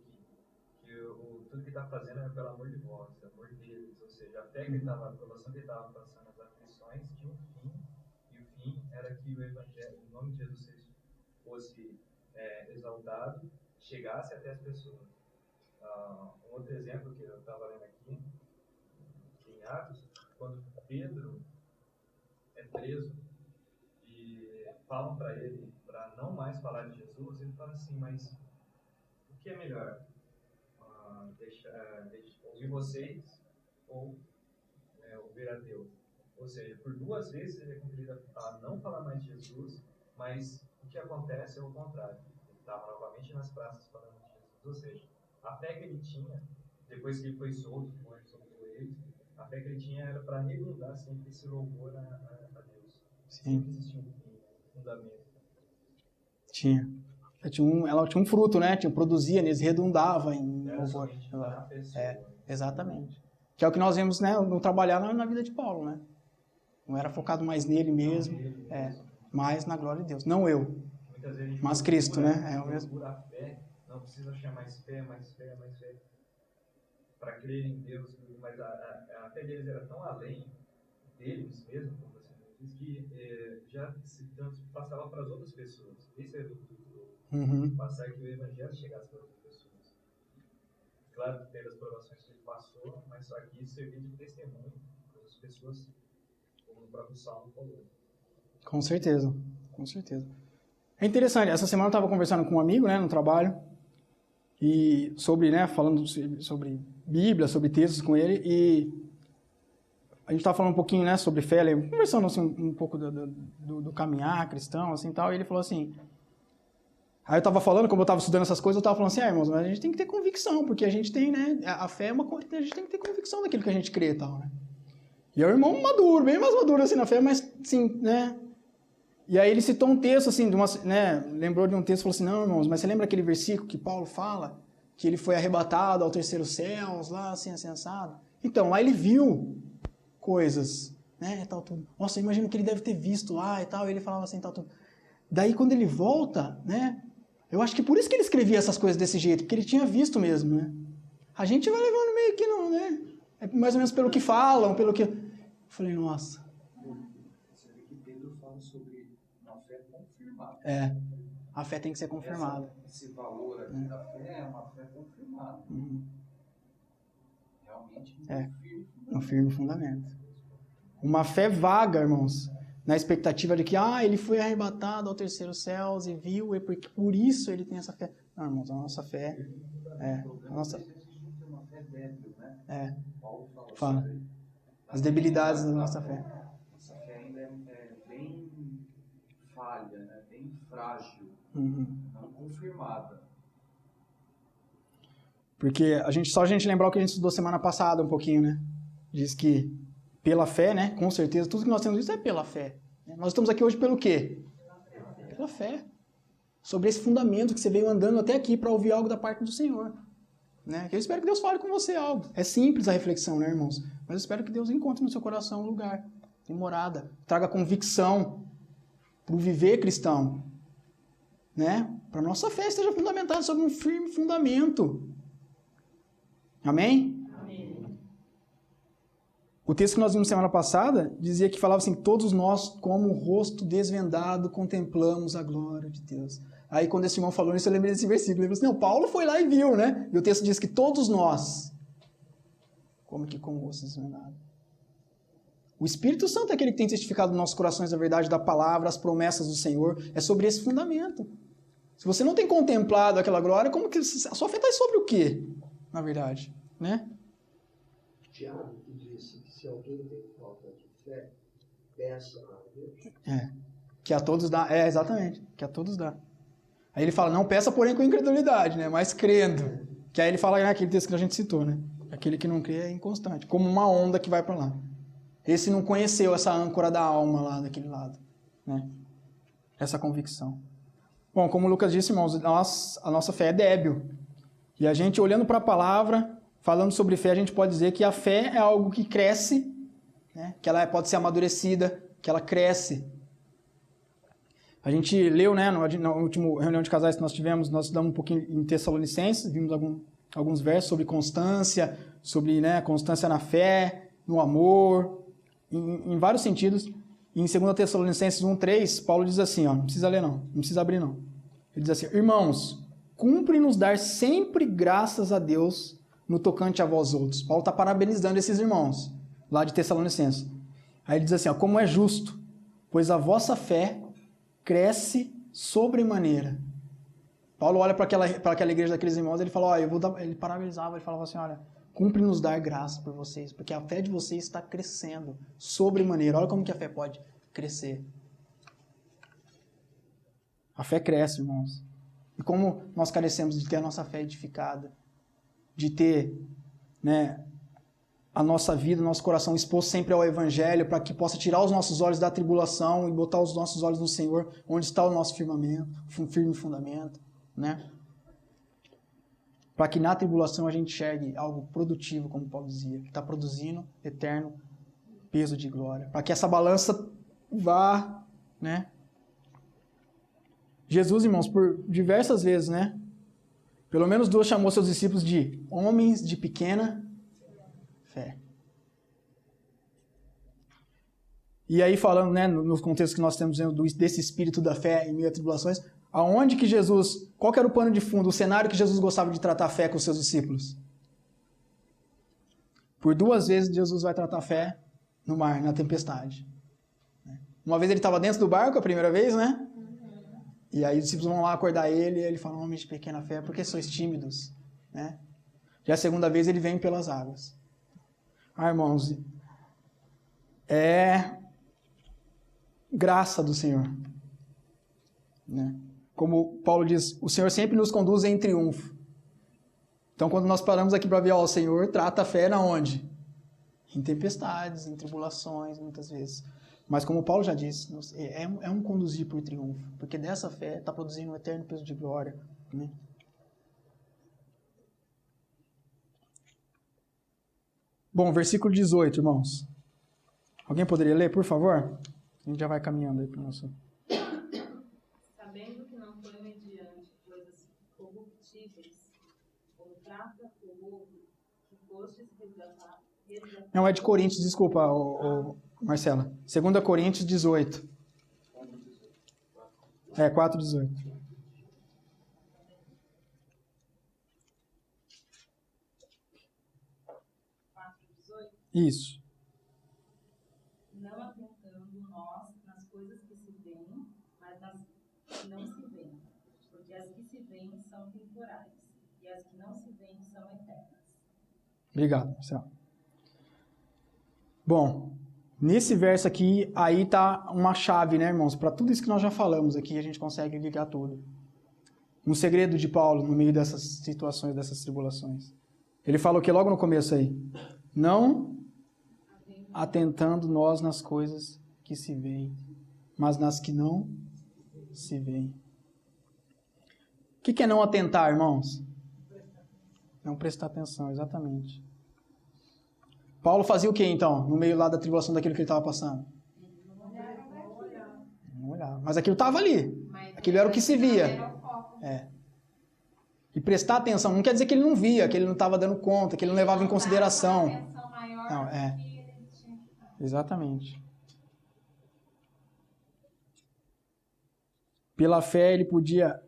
tudo que está fazendo é pelo amor de vós, amor deles, ou seja, a fé que ele estava, a aprovação que ele estava passando, as aflições tinham um fim, e o fim era que o Evangelho, o nome de Jesus fosse exaltado, chegasse até as pessoas. Um outro exemplo que eu estava lendo aqui, em Atos, quando Pedro é preso e falam para ele para não mais falar de Jesus, ele fala assim, mas o que é melhor? Ouvir vocês ou ouvir a Deus? Ou seja, por duas vezes ele é compelido a não falar mais de Jesus, mas o que acontece é o contrário. Ele estava novamente nas praças falando de Jesus. Ou seja, a fé que ele tinha, depois que ele foi solto, que o anjo soltou ele, a fé que ele tinha era para redundar sempre esse louvor a Deus. Sim. Sempre existia um fundamento. Tinha. Ela tinha um fruto, né? Produzia, eles redundava em louvor. Exatamente. Que é o que nós vemos, né, no trabalhar na vida de Paulo, né? Não era focado mais nele mesmo, mas na glória de Deus. Não eu, mas Cristo, né? É o mesmo. A fé, não precisa achar mais fé, para crer em Deus, mas a fé deles era tão além deles mesmo, como você diz, que já se passava para as outras pessoas. Esse é o passar que o Evangelho chegasse para outras pessoas. Claro que teve as provações que ele passou, mas só que isso servia de testemunho para as pessoas, como o próprio Salmo falou. Com certeza, com certeza. É interessante, essa semana eu estava conversando com um amigo, né, no trabalho, e sobre, né, falando sobre Bíblia, sobre textos com ele, e a gente estava falando um pouquinho, né, sobre fé, conversando assim, um pouco do caminhar cristão, assim, tal, e ele falou assim, aí eu estava falando, como eu estava estudando essas coisas, eu estava falando assim, irmãos, mas a gente tem que ter convicção, porque a gente tem, né, a fé é uma coisa, a gente tem que ter convicção daquilo que a gente crê e tal, né. E é um irmão maduro, bem mais maduro assim na fé, mas sim, né. E aí ele citou um texto, assim, né, lembrou de um texto e falou assim, não, irmãos, mas você lembra aquele versículo que Paulo fala, que ele foi arrebatado ao terceiro céu, lá, assim, assensado? Então, lá ele viu coisas, né, e tal, tudo. Nossa, eu imagino que ele deve ter visto lá e tal, e ele falava assim, tal, tudo. Daí, quando ele volta, né, eu acho que por isso que ele escrevia essas coisas desse jeito, porque ele tinha visto mesmo, né. A gente vai levando meio que não, né, é mais ou menos pelo que falam, pelo que... Eu falei, nossa. Você vê que Pedro fala sobre uma fé confirmada. A fé tem que ser confirmada. Esse valor aqui da fé é uma fé confirmada. Realmente um firme fundamento. Uma fé vaga, irmãos, na expectativa de que ele foi arrebatado ao terceiro céu e viu, e por isso ele tem essa fé. Não, irmãos, a nossa fé a nossa... uma fé débil, né? Paulo fala sobre as debilidades da nossa fé. Essa fé ainda é bem falha, né? Bem frágil, não confirmada. Porque só a gente lembrar o que a gente estudou semana passada um pouquinho, né? Diz que pela fé, né? Com certeza, tudo que nós temos visto é pela fé. Nós estamos aqui hoje pelo quê? Pela fé. Sobre esse fundamento que você veio andando até aqui para ouvir algo da parte do Senhor. Né? Eu espero que Deus fale com você algo. É simples a reflexão, né, irmãos? Mas eu espero que Deus encontre no seu coração um lugar tem morada. Traga convicção para o viver cristão. Né? Para a nossa fé esteja fundamentada sobre um firme fundamento. Amém? Amém. O texto que nós vimos semana passada dizia que falava assim, todos nós, como o rosto desvendado, contemplamos a glória de Deus. Aí quando esse irmão falou isso, eu lembrei desse versículo. Ele falou assim, não, Paulo foi lá e viu, né? E o texto diz que todos nós, como que com o rosto desvendado. O Espírito Santo é aquele que tem testificado nos nossos corações a verdade da palavra, as promessas do Senhor. É sobre esse fundamento. Se você não tem contemplado aquela glória, como que a sua fé está sobre o quê? Na verdade, né? Tiago que disse que se alguém tem falta de fé, peça a Deus. Que a todos dá. Exatamente. Que a todos dá. Aí ele fala, não peça porém com incredulidade, né? Mas crendo. Que aí ele fala naquele texto que a gente citou, né? Aquele que não crê é inconstante. Como uma onda que vai para lá. Esse não conheceu essa âncora da alma lá daquele lado, né? Essa convicção. Bom, como o Lucas disse, irmãos, a nossa fé é débil. E a gente, olhando para a palavra, falando sobre fé, a gente pode dizer que a fé é algo que cresce, né? Que ela pode ser amadurecida, que ela cresce. A gente leu, né, na última reunião de casais que nós tivemos, nós estudamos um pouquinho em Tessalonicenses, vimos alguns versos sobre constância, sobre, né, constância na fé, no amor, em vários sentidos. E em 2 Tessalonicenses 1:3, Paulo diz assim, ó, não precisa ler não precisa abrir não. Ele diz assim, irmãos, cumpre-nos dar sempre graças a Deus no tocante a vós outros. Paulo está parabenizando esses irmãos, lá de Tessalonicenses. Aí ele diz assim, ó, como é justo, pois a vossa fé cresce sobremaneira. Paulo olha para aquela igreja daqueles irmãos e ele fala, ó, ele parabenizava, ele falava assim, olha, cumpre-nos dar graça por vocês, porque a fé de vocês está crescendo sobremaneira. Olha como que a fé pode crescer. A fé cresce, irmãos. E como nós carecemos de ter a nossa fé edificada, de ter, né, a nossa vida, nosso coração exposto sempre ao Evangelho, para que possa tirar os nossos olhos da tribulação e botar os nossos olhos no Senhor, onde está o nosso firmamento, firme fundamento, né? Para que na tribulação a gente enxergue algo produtivo, como Paulo dizia, que está produzindo eterno peso de glória. Para que essa balança vá, né? Jesus, irmãos, por diversas vezes, né? Pelo menos 2 chamou seus discípulos de homens de pequena fé. E aí falando, né, no contexto que nós temos desse espírito da fé em meio a tribulações, aonde que Jesus, qual que era o pano de fundo, o cenário que Jesus gostava de tratar a fé com os seus discípulos? Por 2 vezes Jesus vai tratar a fé no mar, na tempestade. Uma vez ele estava dentro do barco, a primeira vez, né? E aí os discípulos vão lá acordar ele e ele fala, homens de pequena fé, por que sois tímidos? Né? E a segunda vez ele vem pelas águas. Irmãos, é graça do Senhor. Né? Como Paulo diz, o Senhor sempre nos conduz em triunfo. Então, quando nós paramos aqui para ver, ó, o Senhor trata a fé na onde? Em tempestades, em tribulações, muitas vezes. Mas como Paulo já disse, é um conduzir por triunfo, porque dessa fé está produzindo um eterno peso de glória. Né? Bom, versículo 18, irmãos. Alguém poderia ler, por favor? A gente já vai caminhando aí para o nosso... Sabendo que não foi mediante coisas corruptíveis, ou prata ou ouro, que fostes resgatados. Não, é de Coríntios, desculpa, Marcela. 2 Coríntios 18. 4:18. Isso. Não atentando nós nas coisas que se veem, mas nas que não se veem. Porque as que se veem são temporais, e as que não se veem são eternas. Obrigado, Marcelo. Bom, nesse verso aqui, aí tá uma chave, né, irmãos? Para tudo isso que nós já falamos aqui, a gente consegue ligar tudo. Um segredo de Paulo no meio dessas situações, dessas tribulações. Ele fala o que logo no começo aí? Não atentando nós nas coisas que se veem, mas nas que não se veem. O que é não atentar, irmãos? Não prestar atenção, exatamente. Paulo fazia o que então, no meio lá da tribulação daquilo que ele estava passando? Mas aquilo estava ali. Mas Aquilo era o que se via. Era o foco. E prestar atenção não quer dizer que ele não via, que ele não estava dando conta, que ele não levava em consideração. Uma atenção maior Não, do que ele tinha que dar. Exatamente. Pela fé ele podia,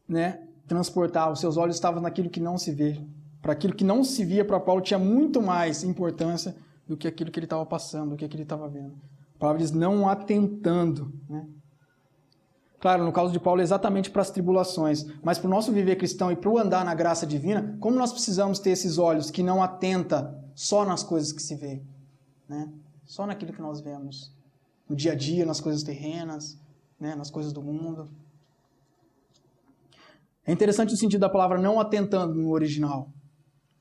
né, transportar. Os seus olhos estavam naquilo que não se vê. Para aquilo que não se via, para Paulo tinha muito mais importância do que aquilo que ele estava passando, do que ele estava vendo. A palavra diz não atentando, né? Claro, no caso de Paulo, exatamente para as tribulações. Mas para o nosso viver cristão e para o andar na graça divina, como nós precisamos ter esses olhos que não atenta só nas coisas que se vê, né? Só naquilo que nós vemos no dia a dia, nas coisas terrenas, né? Nas coisas do mundo. É interessante o sentido da palavra não atentando no original,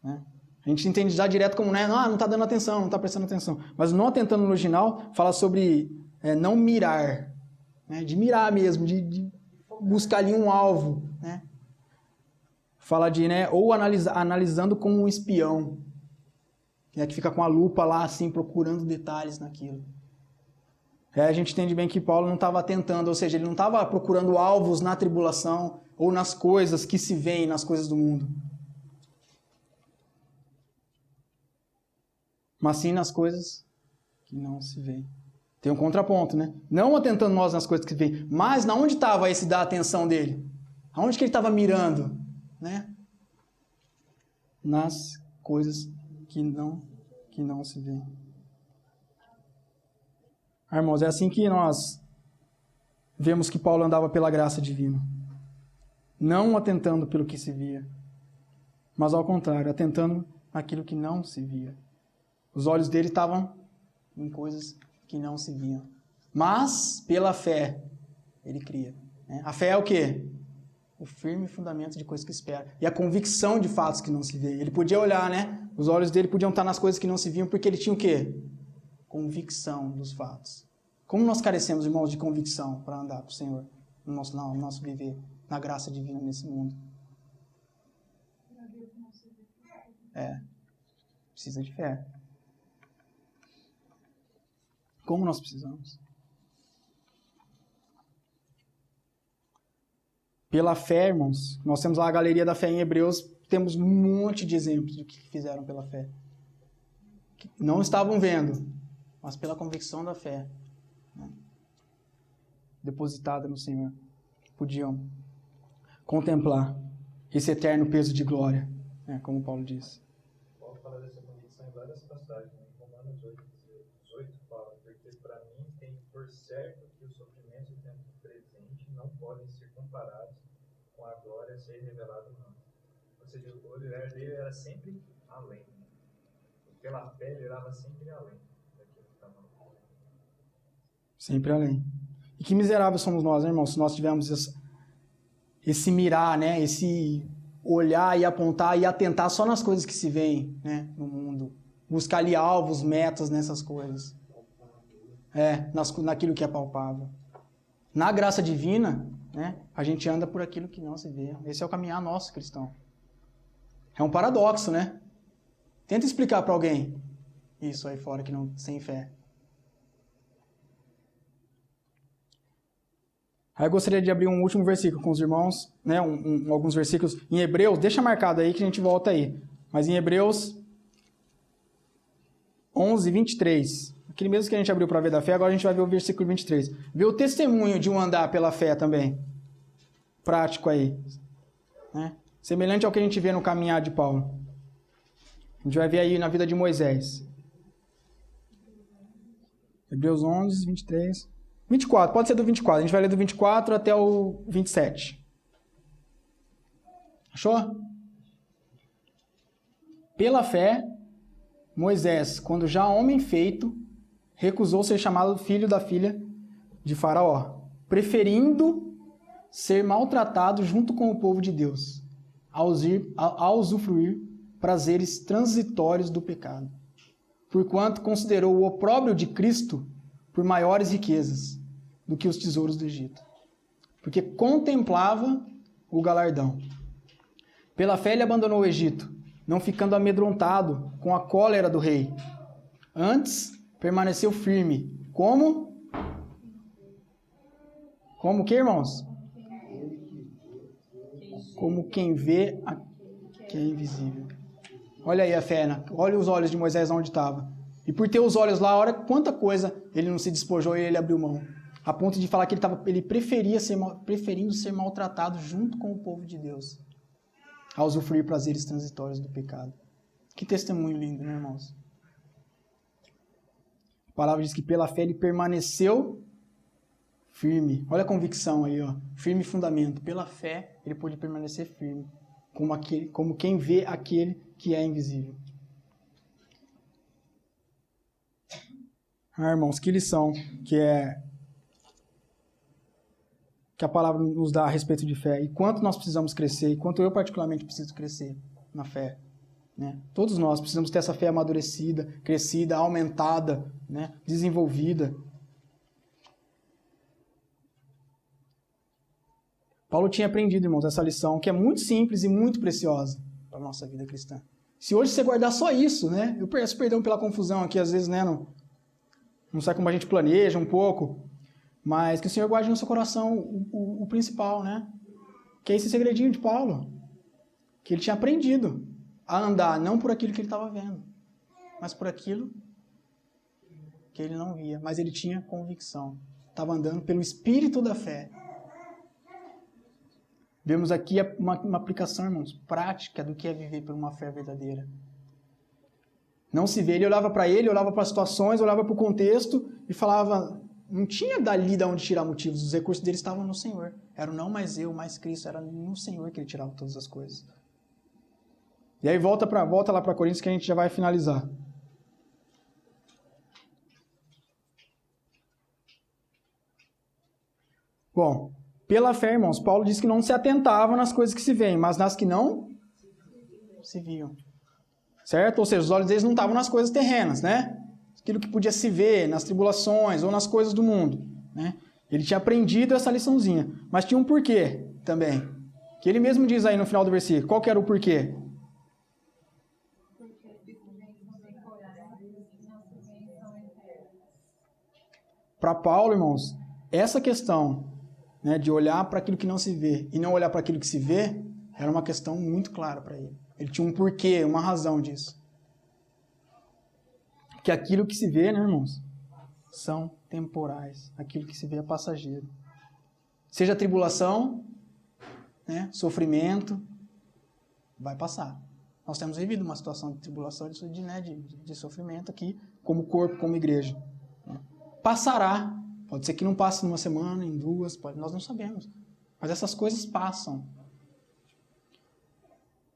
né? A gente entende já direto como, né? Não está dando atenção, não está prestando atenção. Mas não atentando no original fala sobre não mirar, né? De mirar mesmo, de buscar ali um alvo, né? Fala de, né? Ou analisando como um espião, né? Que fica com a lupa lá, assim, procurando detalhes naquilo. A gente entende bem que Paulo não estava atentando, ou seja, ele não estava procurando alvos na tribulação ou nas coisas que se veem, nas coisas do mundo. Mas sim nas coisas que não se veem. Tem um contraponto, né? Não atentando nós nas coisas que se veem, mas na onde estava esse da atenção dele? Aonde que ele estava mirando? Né? Nas coisas que não se veem. Irmãos, é assim que nós vemos que Paulo andava pela graça divina. Não atentando pelo que se via, mas ao contrário, atentando naquilo que não se via. Os olhos dele estavam em coisas que não se viam. Mas, pela fé, ele cria. A fé é o quê? O firme fundamento de coisas que espera. E a convicção de fatos que não se vê. Ele podia olhar, né? Os olhos dele podiam estar nas coisas que não se viam, porque ele tinha o quê? Convicção dos fatos. Como nós carecemos, irmãos, de convicção para andar com o Senhor no nosso viver, na graça divina nesse mundo? Precisa de fé. Como nós precisamos? Pela fé, irmãos, nós temos lá a galeria da fé em Hebreus, temos um monte de exemplos do que fizeram pela fé. Que não estavam vendo, mas pela convicção da fé, né, depositada no Senhor, podiam contemplar esse eterno peso de glória, né, como Paulo disse. Paulo fala dessa convicção em várias passagens, né? Em Romanos 8 fala, porque para mim tem por certo que os sofrimentos do tempo presente não podem ser comparados com a glória a ser revelada no mundo. Ou seja, o olhar dele era sempre além. Pela fé ele olhava sempre além daquilo que estava no mundo. Sempre além. E que miseráveis somos nós, né, irmãos, se nós tivermos esse mirar, né, esse olhar e apontar e atentar só nas coisas que se veem, né, no mundo. Buscar ali alvos, metas nessas coisas. Naquilo que é palpável. Na graça divina, né, a gente anda por aquilo que não se vê. Esse é o caminhar nosso, cristão. É um paradoxo, né? Tenta explicar para alguém isso aí fora que não sem fé. Aí eu gostaria de abrir um último versículo com os irmãos, né, alguns versículos em Hebreus. Deixa marcado aí que a gente volta aí. Mas em Hebreus 11, 23. Aquele mesmo que a gente abriu para ver da fé, agora a gente vai ver o versículo 23. Ver o testemunho de um andar pela fé também. Prático aí. Né? Semelhante ao que a gente vê no caminhar de Paulo. A gente vai ver aí na vida de Moisés. Hebreus 11, 23. 24, pode ser do 24. A gente vai ler do 24 até o 27. Achou? Pela fé, Moisés, quando já homem feito, recusou ser chamado filho da filha de Faraó, preferindo ser maltratado junto com o povo de Deus, a usufruir prazeres transitórios do pecado, porquanto considerou o opróbrio de Cristo por maiores riquezas do que os tesouros do Egito, porque contemplava o galardão. Pela fé ele abandonou o Egito, não ficando amedrontado com a cólera do rei. Antes, permaneceu firme, como Como que, irmãos? Como quem vê que é invisível. Olha aí a fé, né? Olha os olhos de Moisés onde estava. E por ter os olhos lá, olha quanta coisa ele não se despojou e ele abriu mão. A ponto de falar que ele preferindo ser maltratado junto com o povo de Deus, a usufruir prazeres transitórios do pecado. Que testemunho lindo, né, irmãos? A palavra diz que pela fé ele permaneceu firme. Olha a convicção aí, ó. Firme fundamento. Pela fé ele pôde permanecer firme, como quem vê aquele que é invisível. Irmãos, que lição que a palavra nos dá a respeito de fé. E quanto nós precisamos crescer, e quanto eu particularmente preciso crescer na fé. Né? Todos nós precisamos ter essa fé amadurecida, crescida, aumentada, né? Desenvolvida. Paulo tinha aprendido, irmãos, essa lição, que é muito simples e muito preciosa para a nossa vida cristã. Se hoje você guardar só isso, né? Eu peço perdão pela confusão aqui, às vezes, né? Não sei como a gente planeja um pouco, mas que o Senhor guarde no seu coração o principal, né? Que é esse segredinho de Paulo, que ele tinha aprendido a andar não por aquilo que ele estava vendo, mas por aquilo que ele não via, mas ele tinha convicção. Estava andando pelo espírito da fé. Vemos aqui uma aplicação, irmãos, prática do que é viver por uma fé verdadeira. Não se vê, ele olhava para as situações, olhava para o contexto e falava, não tinha dali de onde tirar motivos, os recursos dele estavam no Senhor. Era o não mais eu, mais Cristo, era no Senhor que ele tirava todas as coisas. E aí volta lá para Coríntios que a gente já vai finalizar. Bom, pela fé, irmãos, Paulo diz que não se atentava nas coisas que se veem, mas nas que não se viam. Certo? Ou seja, os olhos deles não estavam nas coisas terrenas, né? Aquilo que podia se ver nas tribulações ou nas coisas do mundo, né? Ele tinha aprendido essa liçãozinha, mas tinha um porquê também. Que ele mesmo diz aí no final do versículo. Qual que era o porquê? Para Paulo, irmãos, essa questão, né, de olhar para aquilo que não se vê e não olhar para aquilo que se vê, era uma questão muito clara para ele. Ele tinha um porquê, uma razão disso. Que aquilo que se vê, né, irmãos, são temporais. Aquilo que se vê é passageiro. Seja tribulação, né, sofrimento, vai passar. Nós temos vivido uma situação de tribulação, de sofrimento aqui, como corpo, como igreja. Passará. Pode ser que não passe numa semana, em duas, nós não sabemos. Mas essas coisas passam.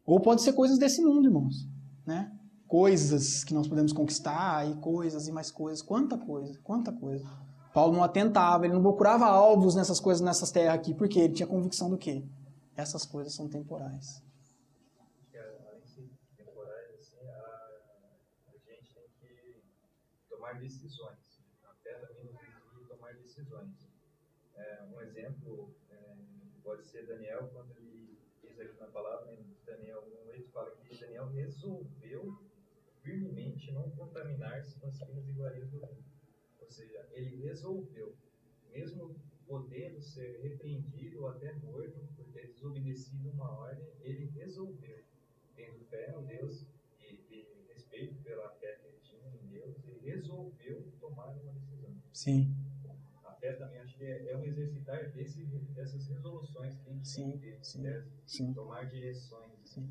Ou pode ser coisas desse mundo, irmãos. Né? Coisas que nós podemos conquistar, e coisas, e mais coisas. Quanta coisa, quanta coisa. Paulo não atentava, ele não procurava alvos nessas coisas, nessas terras aqui, porque ele tinha convicção do quê? Essas coisas são temporais. Além de ser temporais, assim, a gente tem que tomar decisões. A fé também nos exige tomar decisões. Um exemplo pode ser Daniel, quando ele diz aqui na palavra, em Daniel 1:8, fala que Daniel resolveu firmemente não contaminar-se com as finas iguarias do mundo. Ou seja, ele resolveu, mesmo podendo ser repreendido ou até morto por ter desobedecido uma ordem, ele resolveu, tendo fé em Deus e respeito pela fé que ele tinha em Deus, ele resolveu tomar uma decisão. Sim. A fé também acho que é um exercitar dessas resoluções que a gente tem que ter, sim. Tomar direções. Sim.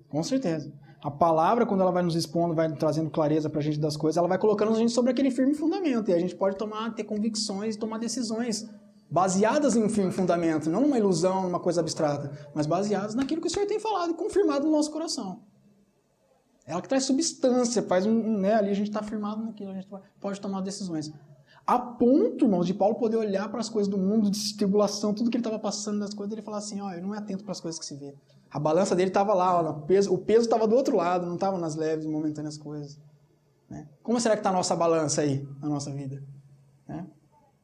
Com certeza. A palavra, quando ela vai nos expondo, vai trazendo clareza para a gente das coisas, ela vai colocando a gente sobre aquele firme fundamento. E a gente pode ter convicções, tomar decisões baseadas em um firme fundamento, não numa ilusão, numa coisa abstrata, mas baseadas naquilo que o Senhor tem falado e confirmado no nosso coração. Ela que traz substância, faz ali a gente está firmado naquilo, a gente pode tomar decisões. A ponto, irmãos, de Paulo poder olhar para as coisas do mundo, de tribulação, tudo que ele estava passando das coisas, ele falar assim, eu não é atento para as coisas que se vê. A balança dele estava lá, o peso estava do outro lado, não estava nas leves, momentâneas coisas. Né? Como será que está a nossa balança aí, na nossa vida? Né?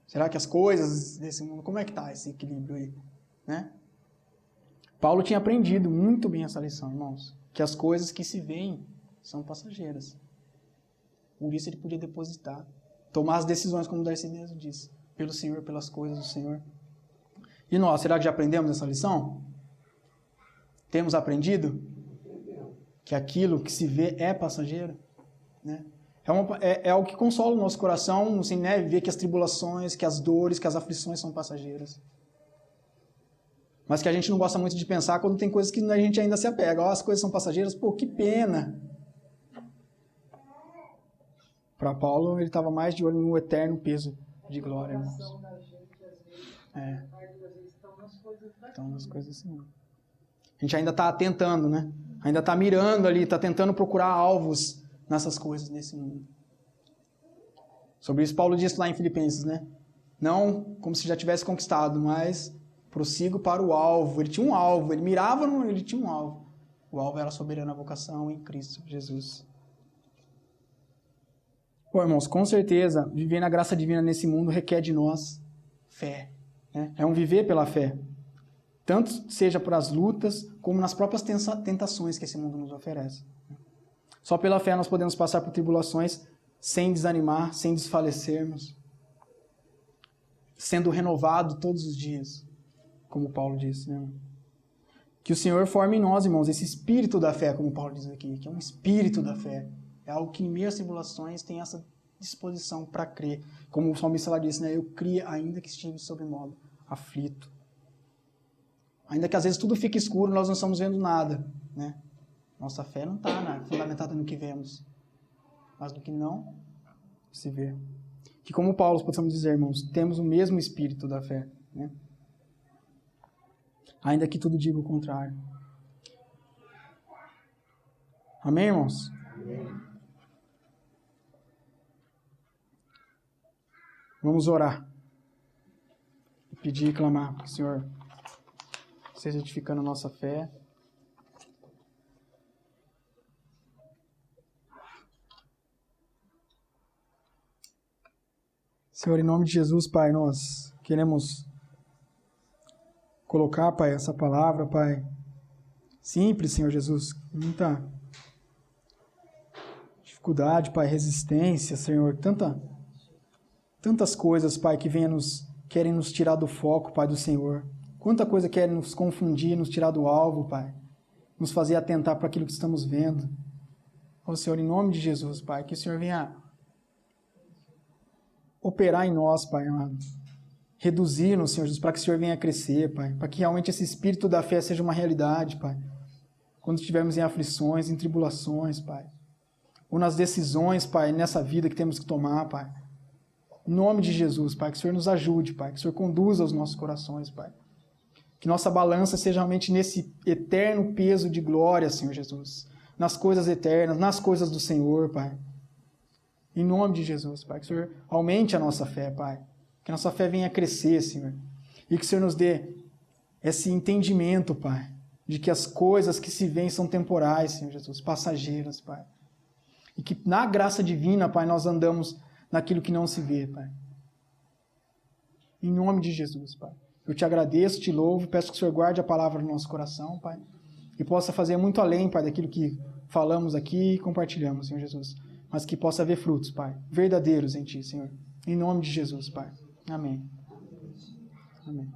Será que as coisas desse mundo, como é que está esse equilíbrio aí? Né? Paulo tinha aprendido muito bem essa lição, irmãos, que as coisas que se veem são passageiras. Por isso ele podia depositar, tomar as decisões, como o Darcy mesmo disse, pelo Senhor, pelas coisas do Senhor. E nós, será que já aprendemos essa lição? Temos aprendido que aquilo que se vê é passageiro, né? É algo que consola o nosso coração, assim, né? Ver que as tribulações, que as dores, que as aflições são passageiras. Mas que a gente não gosta muito de pensar quando tem coisas que a gente ainda se apega. As coisas são passageiras, pô, que pena. Para Paulo, ele estava mais de olho no eterno peso de glória, irmãos. Então, nas coisas assim. A gente ainda está tentando, né? Ainda está mirando ali, está tentando procurar alvos nessas coisas, nesse mundo. Sobre isso, Paulo disse lá em Filipenses, né? Não como se já tivesse conquistado, mas prossigo para o alvo. Ele tinha um alvo, ele mirava, ele tinha um alvo. O alvo era a soberana vocação em Cristo Jesus. Bom, irmãos, com certeza, viver na graça divina nesse mundo requer de nós fé, né? É um viver pela fé. Tanto seja para as lutas, como nas próprias tentações que esse mundo nos oferece. Só pela fé nós podemos passar por tribulações sem desanimar, sem desfalecermos, sendo renovado todos os dias, como Paulo disse, né? Que o Senhor forme em nós, irmãos, esse espírito da fé, como Paulo diz aqui, que é um espírito da fé. É algo que em meio às tribulações tem essa disposição para crer. Como o salmista lá disse, né? Eu cria ainda que estive sob modo aflito. Ainda que às vezes tudo fique escuro, nós não estamos vendo nada, né? Nossa fé não está fundamentada no que vemos, mas no que não se vê. Que como Paulo, possamos dizer, irmãos, temos o mesmo espírito da fé, né? Ainda que tudo diga o contrário. Amém, irmãos? Amém. Vamos orar. E pedir e clamar para o Senhor seja edificando a nossa fé. Senhor, em nome de Jesus, Pai, nós queremos colocar, Pai, essa palavra, Pai, simples, Senhor Jesus, muita dificuldade, Pai, resistência, Senhor, tantas coisas, Pai, que querem nos tirar do foco, Pai, do Senhor. Quanta coisa querem nos confundir, nos tirar do alvo, Pai, nos fazer atentar para aquilo que estamos vendo. Ó Senhor, em nome de Jesus, Pai, que o Senhor venha operar em nós, Pai amado. Reduzir-nos, Senhor Jesus, para que o Senhor venha crescer, Pai. Para que realmente esse espírito da fé seja uma realidade, Pai. Quando estivermos em aflições, em tribulações, Pai. Ou nas decisões, Pai, nessa vida que temos que tomar, Pai. Em nome de Jesus, Pai, que o Senhor nos ajude, Pai. Que o Senhor conduza os nossos corações, Pai. Que nossa balança seja realmente nesse eterno peso de glória, Senhor Jesus. Nas coisas eternas, nas coisas do Senhor, Pai. Em nome de Jesus, Pai. Que o Senhor aumente a nossa fé, Pai. Que a nossa fé venha a crescer, Senhor. E que o Senhor nos dê esse entendimento, Pai, de que as coisas que se veem são temporais, Senhor Jesus, passageiras, Pai. E que na graça divina, Pai, nós andamos naquilo que não se vê, Pai. Em nome de Jesus, Pai. Eu te agradeço, te louvo, peço que o Senhor guarde a palavra no nosso coração, Pai, e possa fazer muito além, Pai, daquilo que falamos aqui e compartilhamos, Senhor Jesus, mas que possa haver frutos, Pai, verdadeiros em Ti, Senhor. Em nome de Jesus, Pai. Amém. Amém.